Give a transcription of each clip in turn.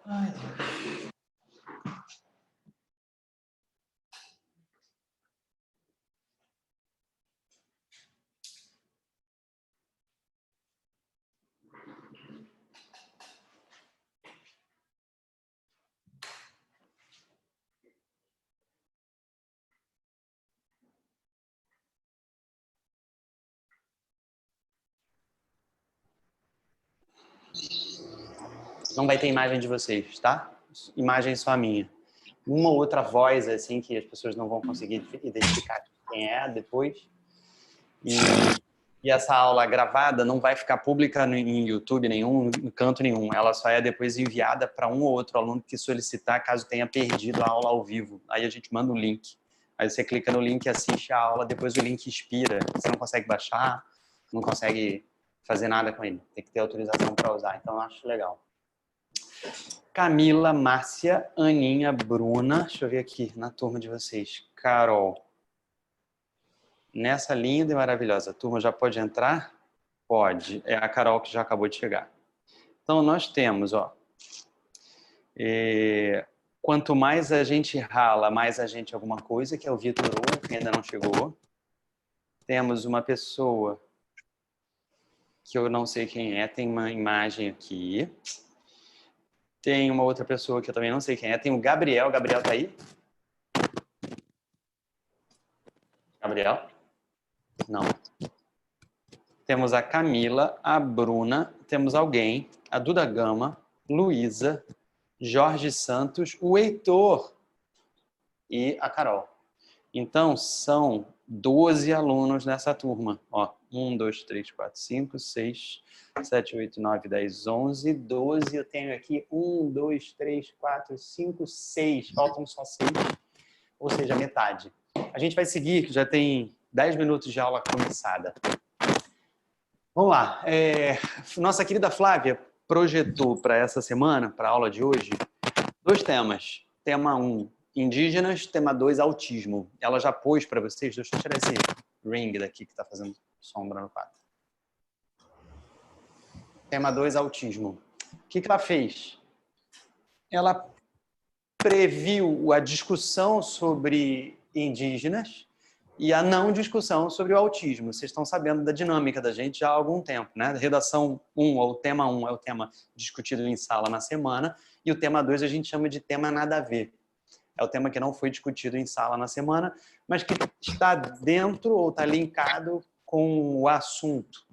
Ai, Deus. Não vai ter imagem de vocês, tá? Imagem só minha. Uma ou outra voz, assim, que as pessoas não vão conseguir identificar quem é depois. E essa aula gravada não vai ficar pública em YouTube nenhum, em canto nenhum. Ela só é depois enviada para um ou outro aluno que solicitar, caso tenha perdido a aula ao vivo. Aí a gente manda um link. Aí você clica no link e assiste a aula, depois o link expira. Você não consegue baixar, não consegue fazer nada com ele. Tem que ter autorização para usar. Então, eu acho legal. Camila, Márcia, Aninha, Bruna. Deixa eu ver aqui na turma de vocês. Carol. Nessa linda e maravilhosa turma, já pode entrar? Pode. É a Carol que já acabou de chegar. Então, nós temos, ó. Quanto mais a gente rala, mais a gente alguma coisa, que é o Vitor Hugo, que ainda não chegou. Temos uma pessoa que eu não sei quem é, tem uma imagem aqui. Tem uma outra pessoa que eu também não sei quem é. Tem o Gabriel. Gabriel tá aí? Gabriel? Não. Temos a Camila, a Bruna, temos alguém, a Duda Gama, Luísa, Jorge Santos, o Heitor e a Carol. Então, são 12 alunos nessa turma. Ó, 1, 2, 3, 4, 5, 6, 7, 8, 9, 10, 11, 12. Eu tenho aqui 1, 2, 3, 4, 5, 6. Faltam só 6, ou seja, metade. A gente vai seguir, que já tem 10 minutos de aula começada. Vamos lá. Nossa querida Flávia projetou para essa semana, para a aula de hoje, 2 temas. Tema 1, indígenas. Tema 2, autismo. Ela já pôs para vocês. Deixa eu tirar esse ring daqui que está fazendo sombra no quadro. Tema 2, autismo. O que ela fez? Ela previu a discussão sobre indígenas e a não discussão sobre o autismo. Vocês estão sabendo da dinâmica da gente já há algum tempo, né? Redação 1, ou tema 1, é o tema discutido em sala na semana, e o tema 2 a gente chama de tema nada a ver. É o tema que não foi discutido em sala na semana, mas que está dentro ou está linkado com o assunto.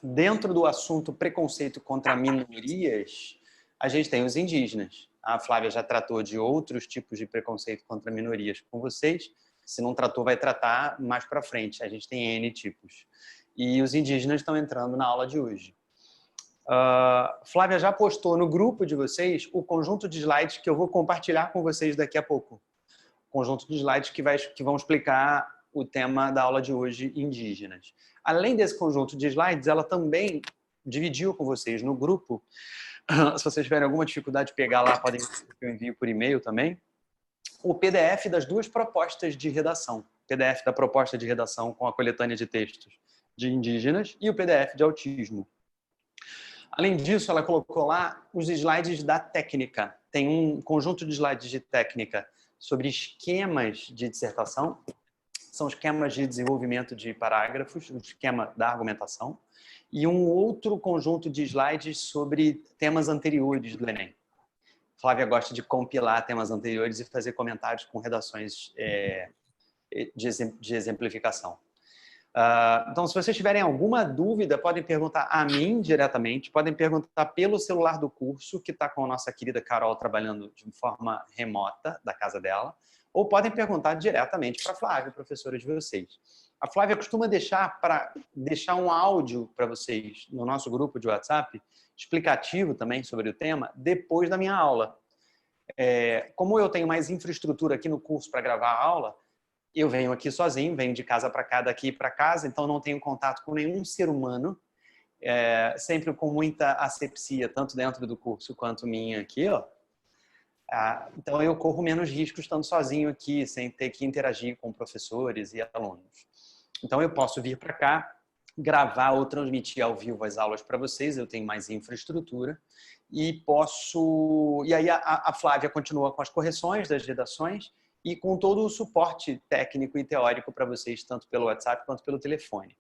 Dentro do assunto preconceito contra minorias, a gente tem os indígenas. A Flávia já tratou de outros tipos de preconceito contra minorias com vocês. Se não tratou, vai tratar mais para frente. A gente tem N tipos. E os indígenas estão entrando na aula de hoje. Flávia já postou no grupo de vocês o conjunto de slides que eu vou compartilhar com vocês daqui a pouco. Conjunto de slides que vão explicar o tema da aula de hoje, indígenas. Além desse conjunto de slides, ela também dividiu com vocês no grupo. Se vocês tiverem alguma dificuldade de pegar lá, podem que eu envio por e-mail também. O PDF das 2 propostas de redação. PDF da proposta de redação com a coletânea de textos de indígenas e o PDF de autismo. Além disso, ela colocou lá os slides da técnica. Tem um conjunto de slides de técnica sobre esquemas de dissertação. São esquemas de desenvolvimento de parágrafos, o esquema da argumentação, e um outro conjunto de slides sobre temas anteriores do Enem. Flávia gosta de compilar temas anteriores e fazer comentários com redações de exemplificação. Então, se vocês tiverem alguma dúvida, podem perguntar a mim diretamente, podem perguntar pelo celular do curso, que está com a nossa querida Carol trabalhando de forma remota da casa dela, ou podem perguntar diretamente para a Flávia, professora de vocês. A Flávia costuma deixar um áudio para vocês no nosso grupo de WhatsApp, explicativo também sobre o tema, depois da minha aula. Como eu tenho mais infraestrutura aqui no curso para gravar a aula, eu venho aqui sozinho, venho de casa para cá, daqui para casa, então não tenho contato com nenhum ser humano, sempre com muita asepsia, tanto dentro do curso quanto minha aqui, ó. Então eu corro menos risco estando sozinho aqui, sem ter que interagir com professores e alunos. Então eu posso vir para cá, gravar ou transmitir ao vivo as aulas para vocês, eu tenho mais infraestrutura, E aí a Flávia continua com as correções das redações e com todo o suporte técnico e teórico para vocês, tanto pelo WhatsApp quanto pelo telefone.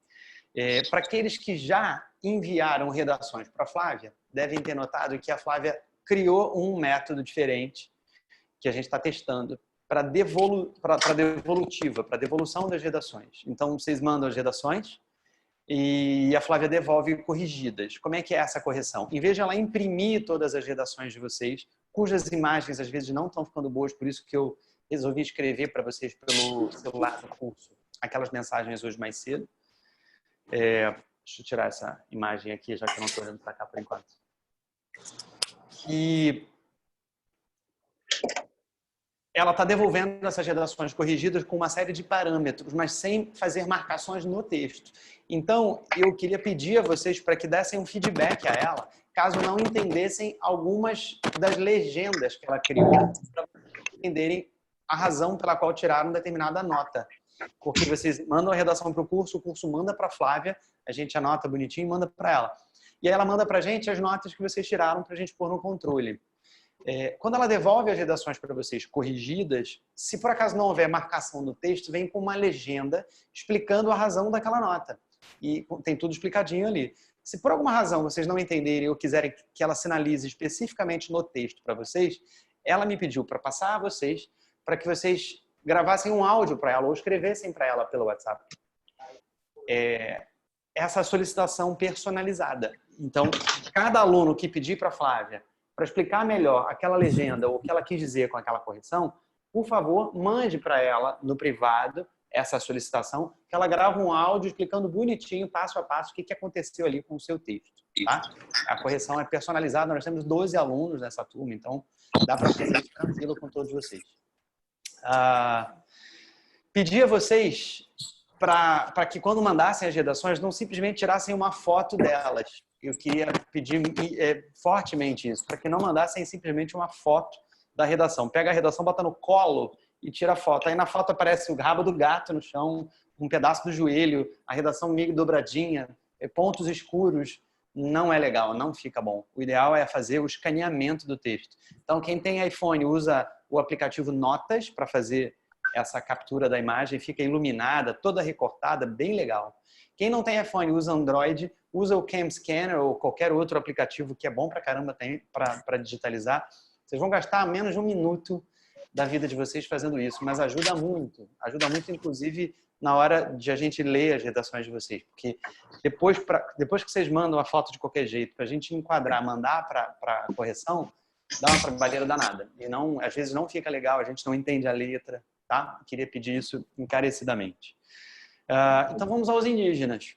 Para aqueles que já enviaram redações para a Flávia, devem ter notado que a Flávia criou um método diferente que a gente está testando para devolutiva, para devolução das redações. Então, vocês mandam as redações e a Flávia devolve corrigidas. Como é que é essa correção? Em vez de ela imprimir todas as redações de vocês, cujas imagens às vezes não estão ficando boas, por isso que eu resolvi escrever para vocês pelo celular do curso aquelas mensagens hoje mais cedo. Deixa eu tirar essa imagem aqui, já que eu não estou olhando para cá por enquanto. E ela está devolvendo essas redações corrigidas com uma série de parâmetros, mas sem fazer marcações no texto. Então, eu queria pedir a vocês para que dessem um feedback a ela, caso não entendessem algumas das legendas que ela criou, para entenderem a razão pela qual tiraram determinada nota. Porque vocês mandam a redação para o curso manda para a Flávia, a gente anota bonitinho e manda para ela. E aí ela manda para a gente as notas que vocês tiraram para a gente pôr no controle. Quando ela devolve as redações para vocês corrigidas, se por acaso não houver marcação no texto, vem com uma legenda explicando a razão daquela nota. E tem tudo explicadinho ali. Se por alguma razão vocês não entenderem ou quiserem que ela sinalize especificamente no texto para vocês, ela me pediu para passar a vocês, para que vocês gravassem um áudio para ela ou escrevessem para ela pelo WhatsApp. Essa solicitação personalizada. Então, cada aluno que pedir para a Flávia para explicar melhor aquela legenda ou o que ela quis dizer com aquela correção, por favor, mande para ela no privado essa solicitação, que ela grava um áudio explicando bonitinho, passo a passo, o que aconteceu ali com o seu texto. Tá? A correção é personalizada, nós temos 12 alunos nessa turma, então dá para fazer isso tranquilo com todos vocês. Pedir a vocês para que quando mandassem as redações, não simplesmente tirassem uma foto delas. Eu queria pedir fortemente isso, para que não mandassem simplesmente uma foto da redação. Pega a redação, bota no colo e tira a foto. Aí na foto aparece o rabo do gato no chão, um pedaço do joelho, a redação meio dobradinha, pontos escuros. Não é legal, não fica bom. O ideal é fazer o escaneamento do texto. Então, quem tem iPhone usa o aplicativo Notas para fazer essa captura da imagem, fica iluminada, toda recortada, bem legal. Quem não tem iPhone usa Android, usa o Cam Scanner ou qualquer outro aplicativo que é bom pra caramba para digitalizar. Vocês vão gastar menos de 1 minuto da vida de vocês fazendo isso, mas ajuda muito inclusive na hora de a gente ler as redações de vocês, porque depois que vocês mandam a foto de qualquer jeito, para a gente enquadrar, mandar para correção, dá uma trabalheira danada. E não, às vezes não fica legal, a gente não entende a letra, tá? Queria pedir isso encarecidamente. Então vamos aos indígenas.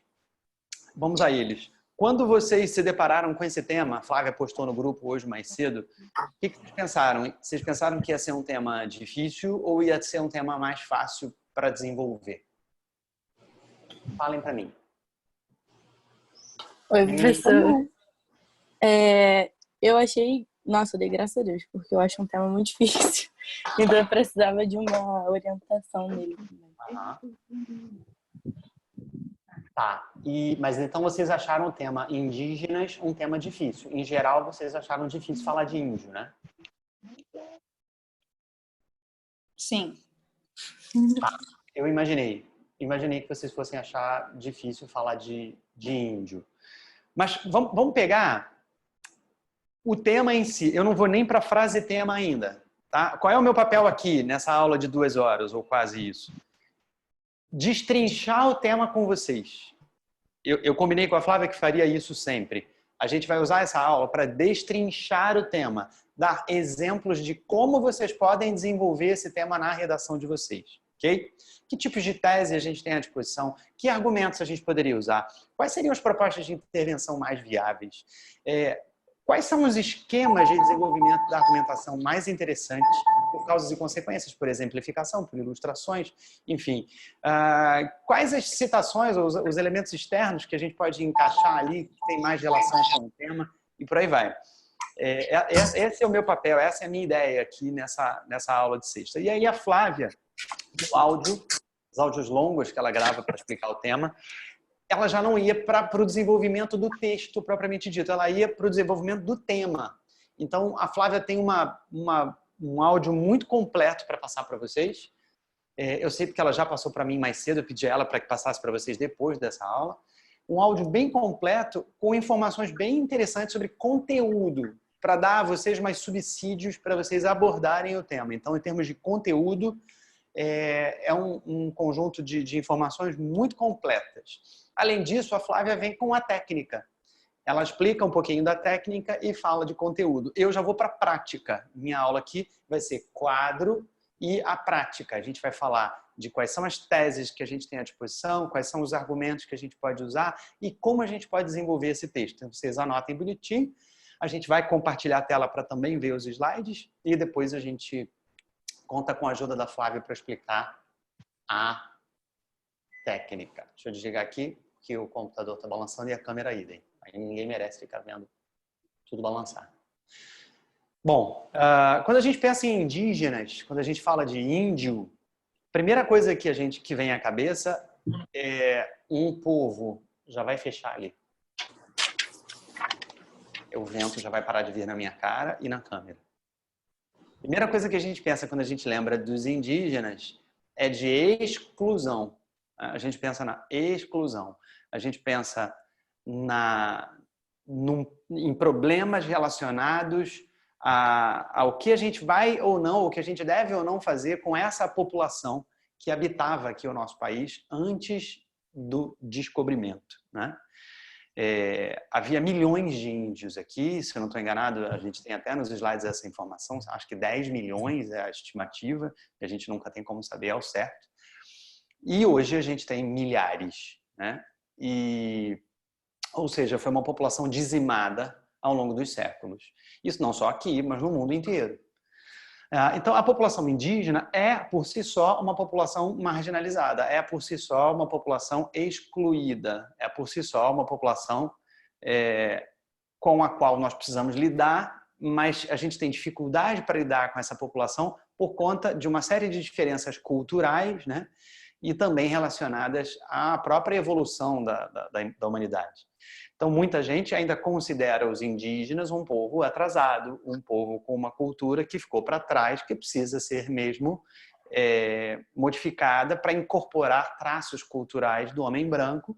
Vamos a eles. Quando vocês se depararam com esse tema, a Flávia postou no grupo hoje mais cedo, o que vocês pensaram? Vocês pensaram que ia ser um tema difícil ou ia ser um tema mais fácil para desenvolver? Falem para mim. Oi, professor. Eu achei... Nossa, eu dei graças a Deus, porque eu acho um tema muito difícil. Então eu precisava de uma orientação nele. Tá. Mas então vocês acharam o tema indígenas um tema difícil. Em geral, vocês acharam difícil falar de índio, né? Sim. Tá. Eu imaginei que vocês fossem achar difícil falar de índio. Mas vamos pegar o tema em si. Eu não vou nem para a frase tema ainda. Tá? Qual é o meu papel aqui nessa aula de 2 horas, ou quase isso? Destrinchar o tema com vocês. Eu combinei com a Flávia que faria isso sempre. A gente vai usar essa aula para destrinchar o tema, dar exemplos de como vocês podem desenvolver esse tema na redação de vocês. Ok? Que tipos de tese a gente tem à disposição? Que argumentos a gente poderia usar? Quais seriam as propostas de intervenção mais viáveis? Quais são os esquemas de desenvolvimento da argumentação mais interessantes por causas e consequências, por exemplificação, por ilustrações, enfim. Quais as citações ou os elementos externos que a gente pode encaixar ali, que tem mais relação com o tema, e por aí vai. Esse é o meu papel, essa é a minha ideia aqui nessa aula de sexta. E aí a Flávia, os áudios longos que ela grava para explicar o tema, ela já não ia para o desenvolvimento do texto propriamente dito, ela ia para o desenvolvimento do tema. Então, a Flávia tem um áudio muito completo para passar para vocês. Eu sei porque ela já passou para mim mais cedo, eu pedi a ela para que passasse para vocês depois dessa aula. Um áudio bem completo, com informações bem interessantes sobre conteúdo, para dar a vocês mais subsídios para vocês abordarem o tema. Então, em termos de conteúdo, é um conjunto de informações muito completas. Além disso, a Flávia vem com a técnica. Ela explica um pouquinho da técnica e fala de conteúdo. Eu já vou para a prática. Minha aula aqui vai ser quadro e a prática. A gente vai falar de quais são as teses que a gente tem à disposição, quais são os argumentos que a gente pode usar e como a gente pode desenvolver esse texto. Então, vocês anotem bonitinho. A gente vai compartilhar a tela para também ver os slides e depois a gente conta com a ajuda da Flávia para explicar a técnica. Deixa eu desligar aqui que o computador está balançando e a câmera idem. Aí ninguém merece ficar vendo tudo balançar. Bom, quando a gente pensa em indígenas, quando a gente fala de índio, a primeira coisa que vem à cabeça é um povo. Já vai fechar ali. O vento já vai parar de vir na minha cara e na câmera. A primeira coisa que a gente pensa quando a gente lembra dos indígenas é de exclusão. A gente pensa na exclusão. A gente pensa em problemas relacionados ao que a gente vai ou não, o que a gente deve ou não fazer com essa população que habitava aqui o nosso país antes do descobrimento, né? Havia milhões de índios aqui, se eu não estou enganado, a gente tem até nos slides essa informação, acho que 10 milhões é a estimativa, e a gente nunca tem como saber ao certo. E hoje a gente tem milhares, né? Ou seja, foi uma população dizimada ao longo dos séculos. Isso não só aqui, mas no mundo inteiro. Então, a população indígena é, por si só, uma população marginalizada, é, por si só, uma população excluída, é, por si só, uma população com a qual nós precisamos lidar, mas a gente tem dificuldade para lidar com essa população por conta de uma série de diferenças culturais, né? E também relacionadas à própria evolução da humanidade. Então, muita gente ainda considera os indígenas um povo atrasado, um povo com uma cultura que ficou para trás, que precisa ser mesmo modificada para incorporar traços culturais do homem branco,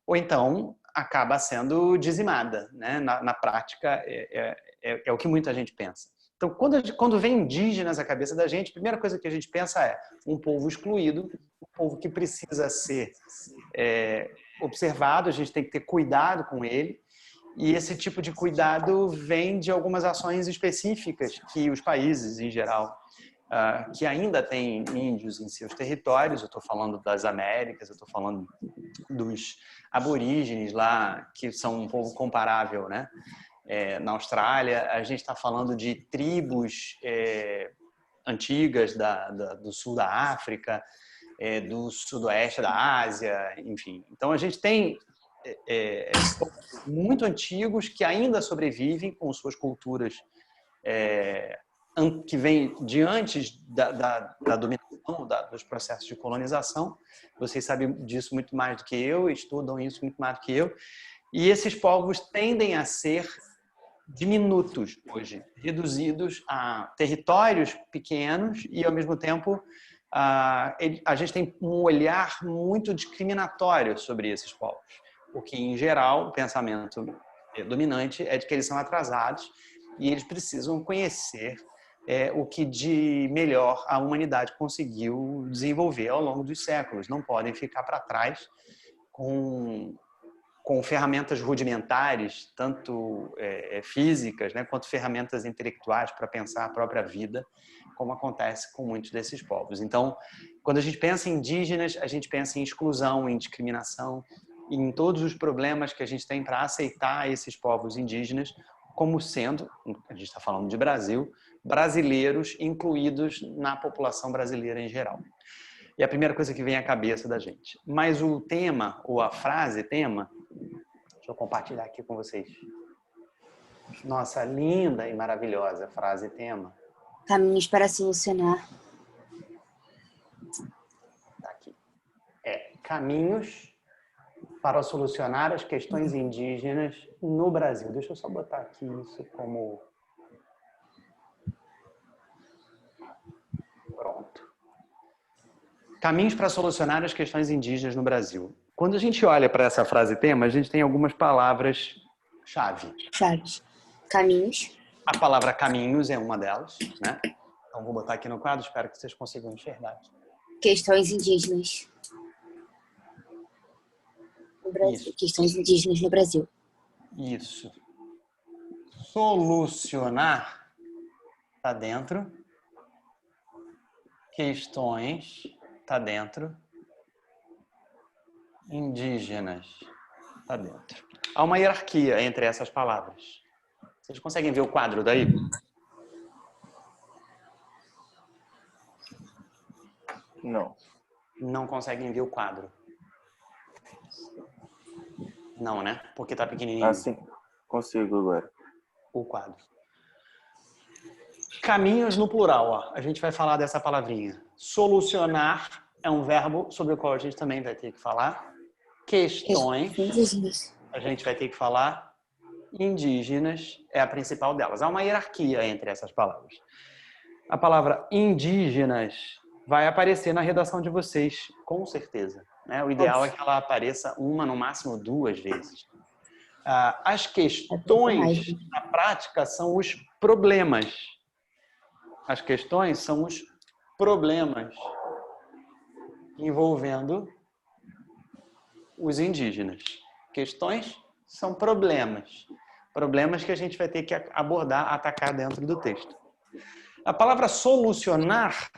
ou então acaba sendo dizimada, né? Na prática, é o que muita gente pensa. Então, quando vem indígenas à cabeça da gente, a primeira coisa que a gente pensa é um povo excluído, um povo que precisa ser observado, a gente tem que ter cuidado com ele, e esse tipo de cuidado vem de algumas ações específicas que os países, em geral, que ainda têm índios em seus territórios, eu estou falando das Américas, eu estou falando dos aborígenes lá, que são um povo comparável, né? Na Austrália, a gente está falando de tribos antigas do sul da África, do sudoeste da Ásia, enfim. Então, a gente tem muito antigos que ainda sobrevivem com suas culturas que vêm de antes da dominação, dos processos de colonização. Vocês sabem disso muito mais do que eu, estudam isso muito mais do que eu. E esses povos tendem a ser diminutos hoje, reduzidos a territórios pequenos e, ao mesmo tempo, a gente tem um olhar muito discriminatório sobre esses povos, porque, em geral, o pensamento dominante é de que eles são atrasados e eles precisam conhecer o que de melhor a humanidade conseguiu desenvolver ao longo dos séculos. Não podem ficar para trás com ferramentas rudimentares, tanto físicas, né, quanto ferramentas intelectuais para pensar a própria vida, como acontece com muitos desses povos. Então, quando a gente pensa em indígenas, a gente pensa em exclusão, em discriminação, em todos os problemas que a gente tem para aceitar esses povos indígenas como sendo, a gente está falando de Brasil, brasileiros incluídos na população brasileira em geral. E a primeira coisa que vem à cabeça da gente. Mas o tema, ou a frase tema, deixa eu compartilhar aqui com vocês. Nossa, linda e maravilhosa frase tema. Caminhos para solucionar. Tá aqui. Caminhos para solucionar as questões indígenas no Brasil. Deixa eu só botar aqui isso como Caminhos para solucionar as questões indígenas no Brasil. Quando a gente olha para essa frase tema, a gente tem algumas palavras-chave. Chaves. Caminhos. A palavra caminhos é uma delas, né? Então vou botar aqui no quadro, espero que vocês consigam enxergar. Questões indígenas. No Brasil. Isso. Questões indígenas no Brasil. Isso. Solucionar está dentro. Questões está dentro. Indígenas está dentro. Há uma hierarquia entre essas palavras. Vocês conseguem ver o quadro daí? Não. Não conseguem ver o quadro. Não, né? Porque tá pequenininho. Ah, sim. Consigo agora. O quadro. Caminhos no plural, ó. A gente vai falar dessa palavrinha. Solucionar é um verbo sobre o qual a gente também vai ter que falar. Questões, Indígenas. a gente vai ter que falar. Indígenas é a principal delas. Há uma hierarquia entre essas palavras. A palavra indígenas vai aparecer na redação de vocês, com certeza, né? O ideal é que ela apareça uma, no máximo 2 vezes. As questões, na prática, são os problemas. As questões são os problemas envolvendo os indígenas. Questões são problemas. Problemas que a gente vai ter que abordar, atacar dentro do texto. A palavra solucionar,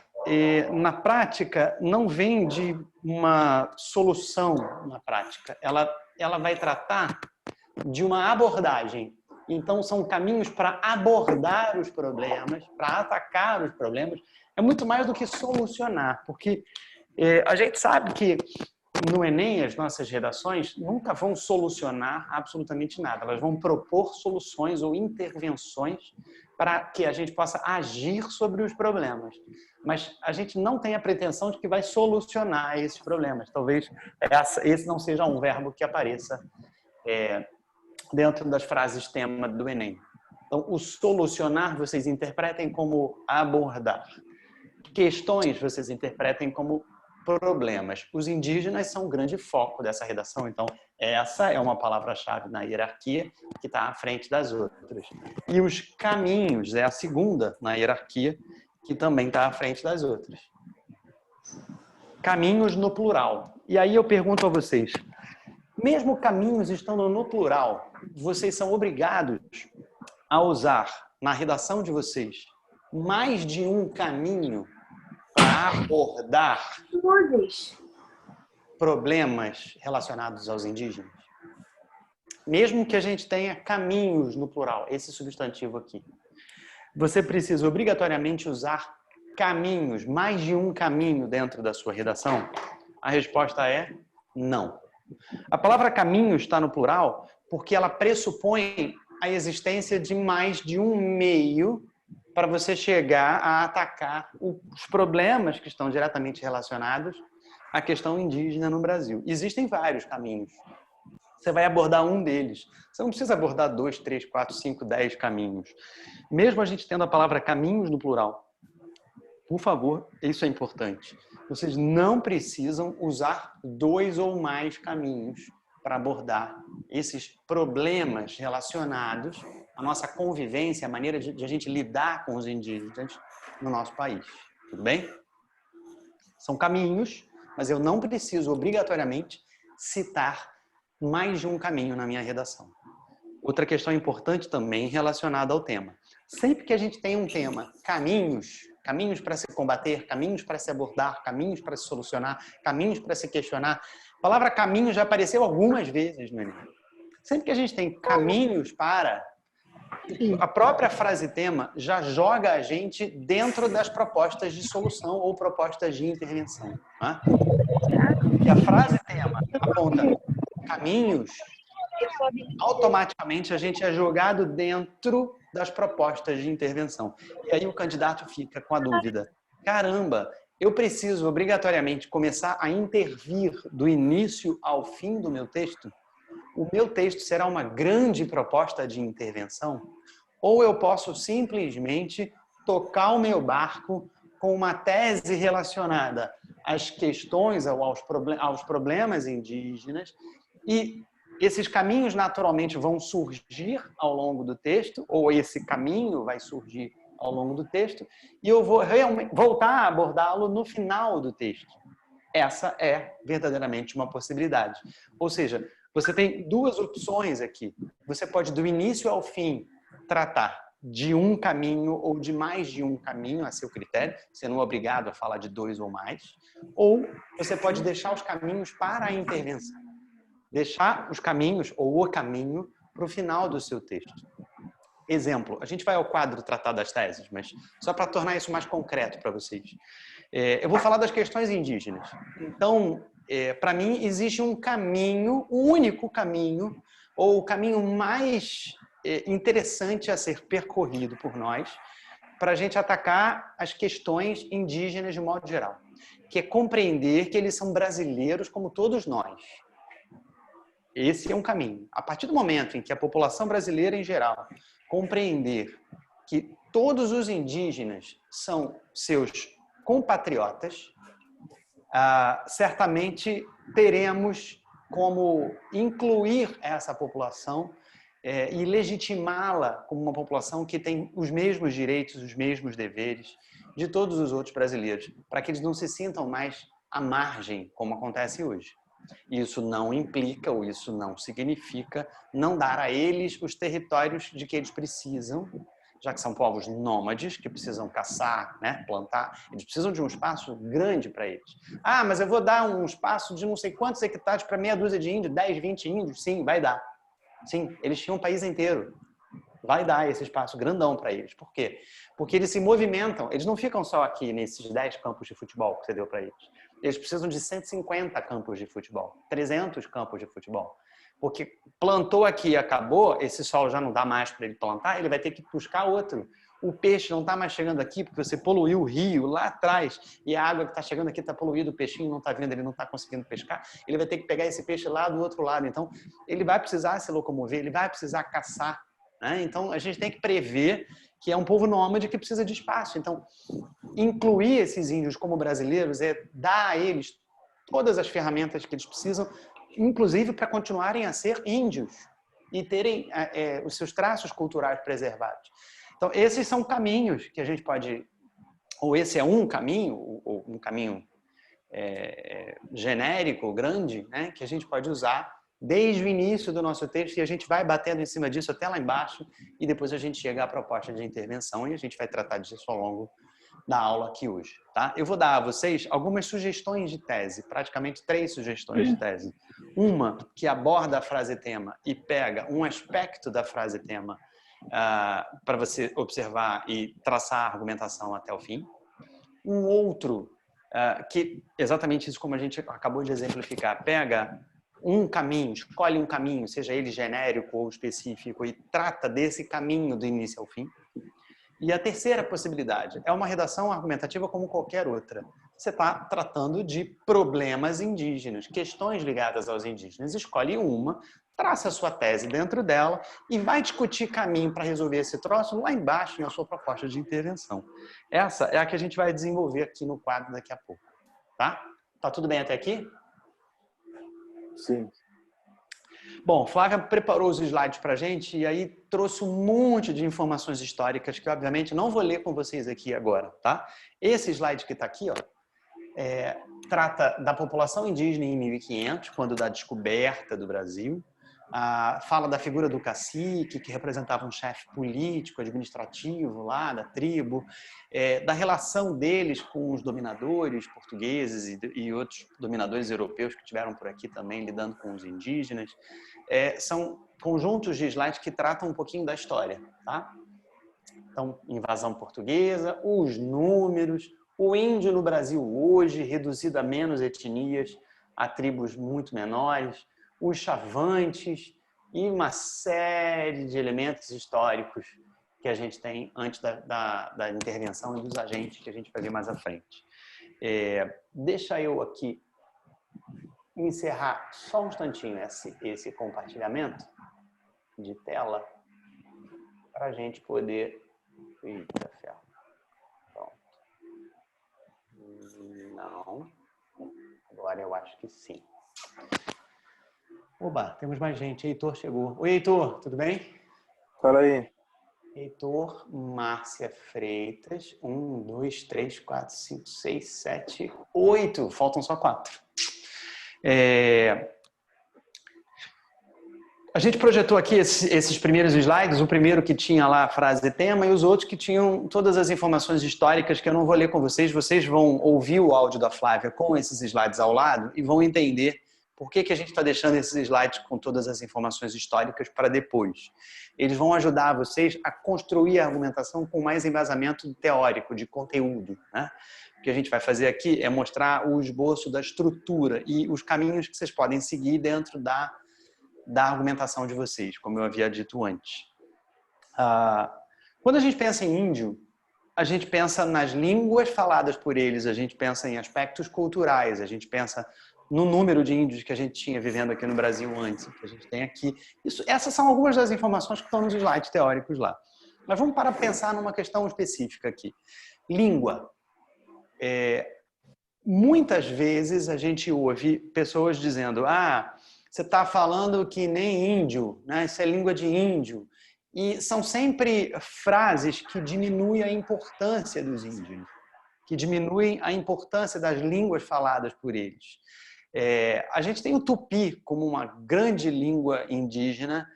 na prática, não vem de uma solução na prática. Ela vai tratar de uma abordagem. Então, são caminhos para abordar os problemas, para atacar os problemas. É muito mais do que solucionar, porque a gente sabe que no Enem, as nossas redações nunca vão solucionar absolutamente nada. Elas vão propor soluções ou intervenções para que a gente possa agir sobre os problemas. Mas a gente não tem a pretensão de que vai solucionar esses problemas. Talvez esse não seja um verbo que apareça dentro das frases tema do Enem. Então, o solucionar vocês interpretem como abordar. Questões vocês interpretem como problemas. Os indígenas são um grande foco dessa redação, então essa é uma palavra-chave na hierarquia que está à frente das outras. E os caminhos é a segunda na hierarquia que também está à frente das outras. Caminhos no plural. E aí eu pergunto a vocês, mesmo caminhos estando no plural, vocês são obrigados a usar na redação de vocês mais de um caminho para abordar problemas relacionados aos indígenas? Mesmo que a gente tenha caminhos no plural, esse substantivo aqui, você precisa obrigatoriamente usar caminhos, mais de um caminho dentro da sua redação? A resposta é não. A palavra caminho está no plural porque ela pressupõe a existência de mais de um meio para você chegar a atacar os problemas que estão diretamente relacionados à questão indígena no Brasil. Existem vários caminhos. Você vai abordar um deles. Você não precisa abordar 2, 3, 4, 5, 10 caminhos. Mesmo a gente tendo a palavra caminhos no plural, por favor, isso é importante. Vocês não precisam usar 2 ou mais caminhos para abordar esses problemas relacionados à nossa convivência, a maneira de a gente lidar com os indígenas no nosso país. Tudo bem? São caminhos, mas eu não preciso obrigatoriamente citar mais de um caminho na minha redação. Outra questão importante também relacionada ao tema. Sempre que a gente tem um tema, caminhos para se combater, caminhos para se abordar, caminhos para se solucionar, caminhos para se questionar. A palavra caminho já apareceu algumas vezes no Enem. Sempre que a gente tem caminhos para, a própria frase tema já joga a gente dentro das propostas de solução ou propostas de intervenção. Né? E a frase tema aponta caminhos, automaticamente a gente é jogado dentro das propostas de intervenção. E aí o candidato fica com a dúvida: caramba, eu preciso obrigatoriamente começar a intervir do início ao fim do meu texto? O meu texto será uma grande proposta de intervenção? Ou eu posso simplesmente tocar o meu barco com uma tese relacionada às questões, aos problemas indígenas, e esses caminhos naturalmente vão surgir ao longo do texto, ou esse caminho vai surgir ao longo do texto, e eu vou realmente voltar a abordá-lo no final do texto. Essa é verdadeiramente uma possibilidade. Ou seja, você tem duas opções aqui. Você pode, do início ao fim, tratar de um caminho ou de mais de um caminho a seu critério, você não é obrigado a falar de dois ou mais, ou você pode deixar os caminhos para a intervenção. Deixar os caminhos ou o caminho para o final do seu texto. Exemplo, a gente vai ao quadro tratar das teses, mas só para tornar isso mais concreto para vocês. Eu vou falar das questões indígenas. Então, para mim, existe um caminho, o único caminho, ou o caminho mais interessante a ser percorrido por nós, para a gente atacar as questões indígenas de modo geral, que é compreender que eles são brasileiros como todos nós. Esse é um caminho. A partir do momento em que a população brasileira em geral compreender que todos os indígenas são seus compatriotas, certamente teremos como incluir essa população e legitimá-la como uma população que tem os mesmos direitos, os mesmos deveres de todos os outros brasileiros, para que eles não se sintam mais à margem, como acontece hoje. Isso não implica, ou isso não significa, não dar a eles os territórios de que eles precisam, já que são povos nômades, que precisam caçar, né, plantar, eles precisam de um espaço grande para eles. Ah, mas eu vou dar um espaço de não sei quantos hectares para meia dúzia de índios, 10, 20 índios? Sim, vai dar. Sim, eles tinham um país inteiro. Vai dar esse espaço grandão para eles. Por quê? Porque eles se movimentam, eles não ficam só aqui nesses 10 campos de futebol que você deu para eles. Eles precisam de 150 campos de futebol, 300 campos de futebol. Porque plantou aqui e acabou, esse solo já não dá mais para ele plantar, ele vai ter que buscar outro. O peixe não está mais chegando aqui porque você poluiu o rio lá atrás e a água que está chegando aqui está poluída, o peixinho não está vendo, ele não está conseguindo pescar, ele vai ter que pegar esse peixe lá do outro lado. Então, ele vai precisar se locomover, ele vai precisar caçar. Né? Então, a gente tem que prever que é um povo nômade que precisa de espaço. Então, incluir esses índios como brasileiros é dar a eles todas as ferramentas que eles precisam, inclusive para continuarem a ser índios e terem os seus traços culturais preservados. Então, esses são caminhos que a gente pode, ou esse é um caminho, ou um caminho genérico, grande, né, que a gente pode usar desde o início do nosso texto, e a gente vai batendo em cima disso até lá embaixo, e depois a gente chega à proposta de intervenção, e a gente vai tratar disso ao longo da aula aqui hoje. Tá? Eu vou dar a vocês algumas sugestões de tese, praticamente 3 sugestões de tese. Uma que aborda a frase-tema e pega um aspecto da frase-tema para você observar e traçar a argumentação até o fim. Um outro que, exatamente isso como a gente acabou de exemplificar, pega um caminho, escolhe um caminho, seja ele genérico ou específico, e trata desse caminho do início ao fim. E a terceira possibilidade é uma redação argumentativa como qualquer outra. Você está tratando de problemas indígenas, questões ligadas aos indígenas. Escolhe uma, traça a sua tese dentro dela e vai discutir caminho para resolver esse troço lá embaixo na sua proposta de intervenção. Essa é a que a gente vai desenvolver aqui no quadro daqui a pouco. Tá? Tá tudo bem até aqui? Sim. Bom, Flávia preparou os slides para a gente e aí trouxe um monte de informações históricas que, obviamente, não vou ler com vocês aqui agora, tá? Esse slide que está aqui, ó, trata da população indígena em 1500, quando da descoberta do Brasil. Fala da figura do cacique, que representava um chefe político, administrativo lá da tribo, da relação deles com os dominadores portugueses e outros dominadores europeus que tiveram por aqui também, lidando com os indígenas. São conjuntos de slides que tratam um pouquinho da história. Tá? Então, invasão portuguesa, os números, o índio no Brasil hoje, reduzido a menos etnias, a tribos muito menores, os chavantes e uma série de elementos históricos que a gente tem antes da intervenção e dos agentes que a gente vai ver mais à frente. Deixa eu aqui encerrar só um instantinho esse compartilhamento de tela para a gente poder... Eita, ferro. Pronto. Não. Agora eu acho que sim. Oba, temos mais gente. Heitor chegou. Oi, Heitor, tudo bem? Fala aí. Heitor, Márcia Freitas. 1, 2, 3, 4, 5, 6, 7, 8. Faltam só 4. A gente projetou aqui esses primeiros slides, o primeiro que tinha lá a frase tema e os outros que tinham todas as informações históricas que eu não vou ler com vocês. Vocês vão ouvir o áudio da Flávia com esses slides ao lado e vão entender por que a gente está deixando esses slides com todas as informações históricas para depois. Eles vão ajudar vocês a construir a argumentação com mais embasamento teórico, de conteúdo, né? O que a gente vai fazer aqui é mostrar o esboço da estrutura e os caminhos que vocês podem seguir dentro da argumentação de vocês, como eu havia dito antes. Quando a gente pensa em índio, a gente pensa nas línguas faladas por eles, a gente pensa em aspectos culturais, a gente pensa no número de índios que a gente tinha vivendo aqui no Brasil antes, que a gente tem aqui. Essas são algumas das informações que estão nos slides teóricos lá. Mas vamos para pensar numa questão específica aqui. Língua. Muitas vezes a gente ouve pessoas dizendo: você está falando que nem índio, né? Isso é língua de índio. E são sempre frases que diminuem a importância dos índios, que diminuem a importância das línguas faladas por eles. A gente tem o tupi como uma grande língua indígena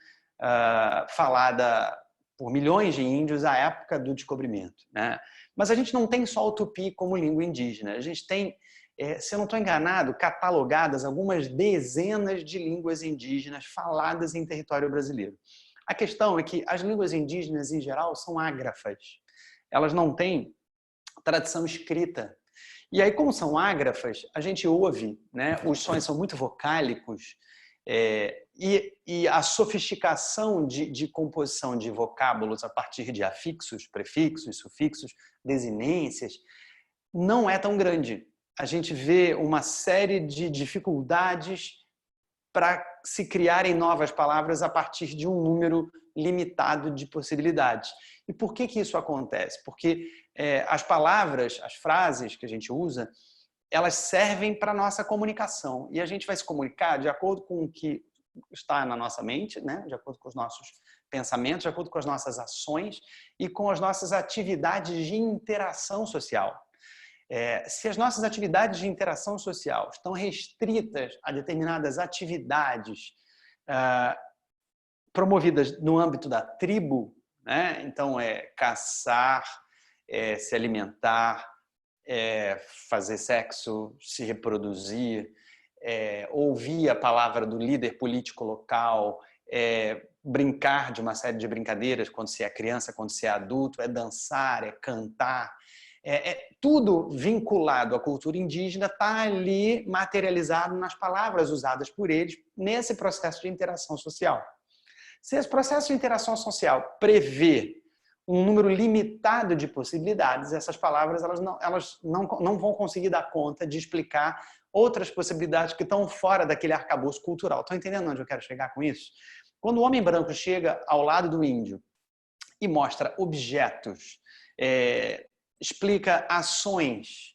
falada por milhões de índios à época do descobrimento, né? Mas a gente não tem só o tupi como língua indígena. A gente tem, se eu não estou enganado, catalogadas algumas dezenas de línguas indígenas faladas em território brasileiro. A questão é que as línguas indígenas, em geral, são ágrafas. Elas não têm tradição escrita. E aí, como são ágrafas, a gente ouve, né? Os sons são muito vocálicos e a sofisticação de composição de vocábulos a partir de afixos, prefixos, sufixos, desinências, não é tão grande. A gente vê uma série de dificuldades para se criarem novas palavras a partir de um número limitado de possibilidades. E por que isso acontece? Porque as palavras, as frases que a gente usa, elas servem para a nossa comunicação. E a gente vai se comunicar de acordo com o que está na nossa mente, né? De acordo com os nossos pensamentos, de acordo com as nossas ações e com as nossas atividades de interação social. Se as nossas atividades de interação social estão restritas a determinadas atividades promovidas no âmbito da tribo, né? Então, caçar, se alimentar, fazer sexo, se reproduzir, ouvir a palavra do líder político local, brincar de uma série de brincadeiras quando se é criança, quando se é adulto, dançar, cantar. Tudo vinculado à cultura indígena está ali materializado nas palavras usadas por eles nesse processo de interação social. Se esse processo de interação social prevê um número limitado de possibilidades, essas palavras elas não vão conseguir dar conta de explicar outras possibilidades que estão fora daquele arcabouço cultural. Estão entendendo onde eu quero chegar com isso? Quando o homem branco chega ao lado do índio e mostra objetos, explica ações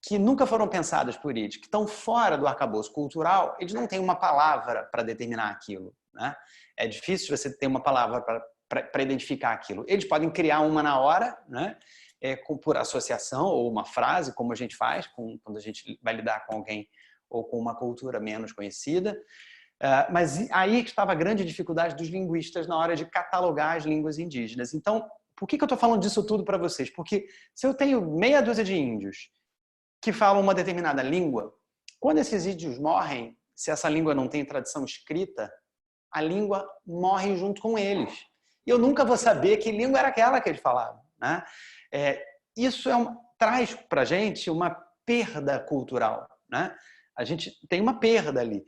que nunca foram pensadas por eles, que estão fora do arcabouço cultural, eles não têm uma palavra para determinar aquilo, né? É difícil você ter uma palavra para identificar aquilo. Eles podem criar uma na hora, né? Por associação ou uma frase, como a gente faz quando a gente vai lidar com alguém ou com uma cultura menos conhecida. Mas aí que estava a grande dificuldade dos linguistas na hora de catalogar as línguas indígenas. Então, por que eu estou falando disso tudo para vocês? Porque se eu tenho meia dúzia de índios que falam uma determinada língua, quando esses índios morrem, se essa língua não tem tradição escrita, a língua morre junto com eles. E eu nunca vou saber que língua era aquela que eles falavam, né? Isso traz para a gente uma perda cultural, né? A gente tem uma perda ali.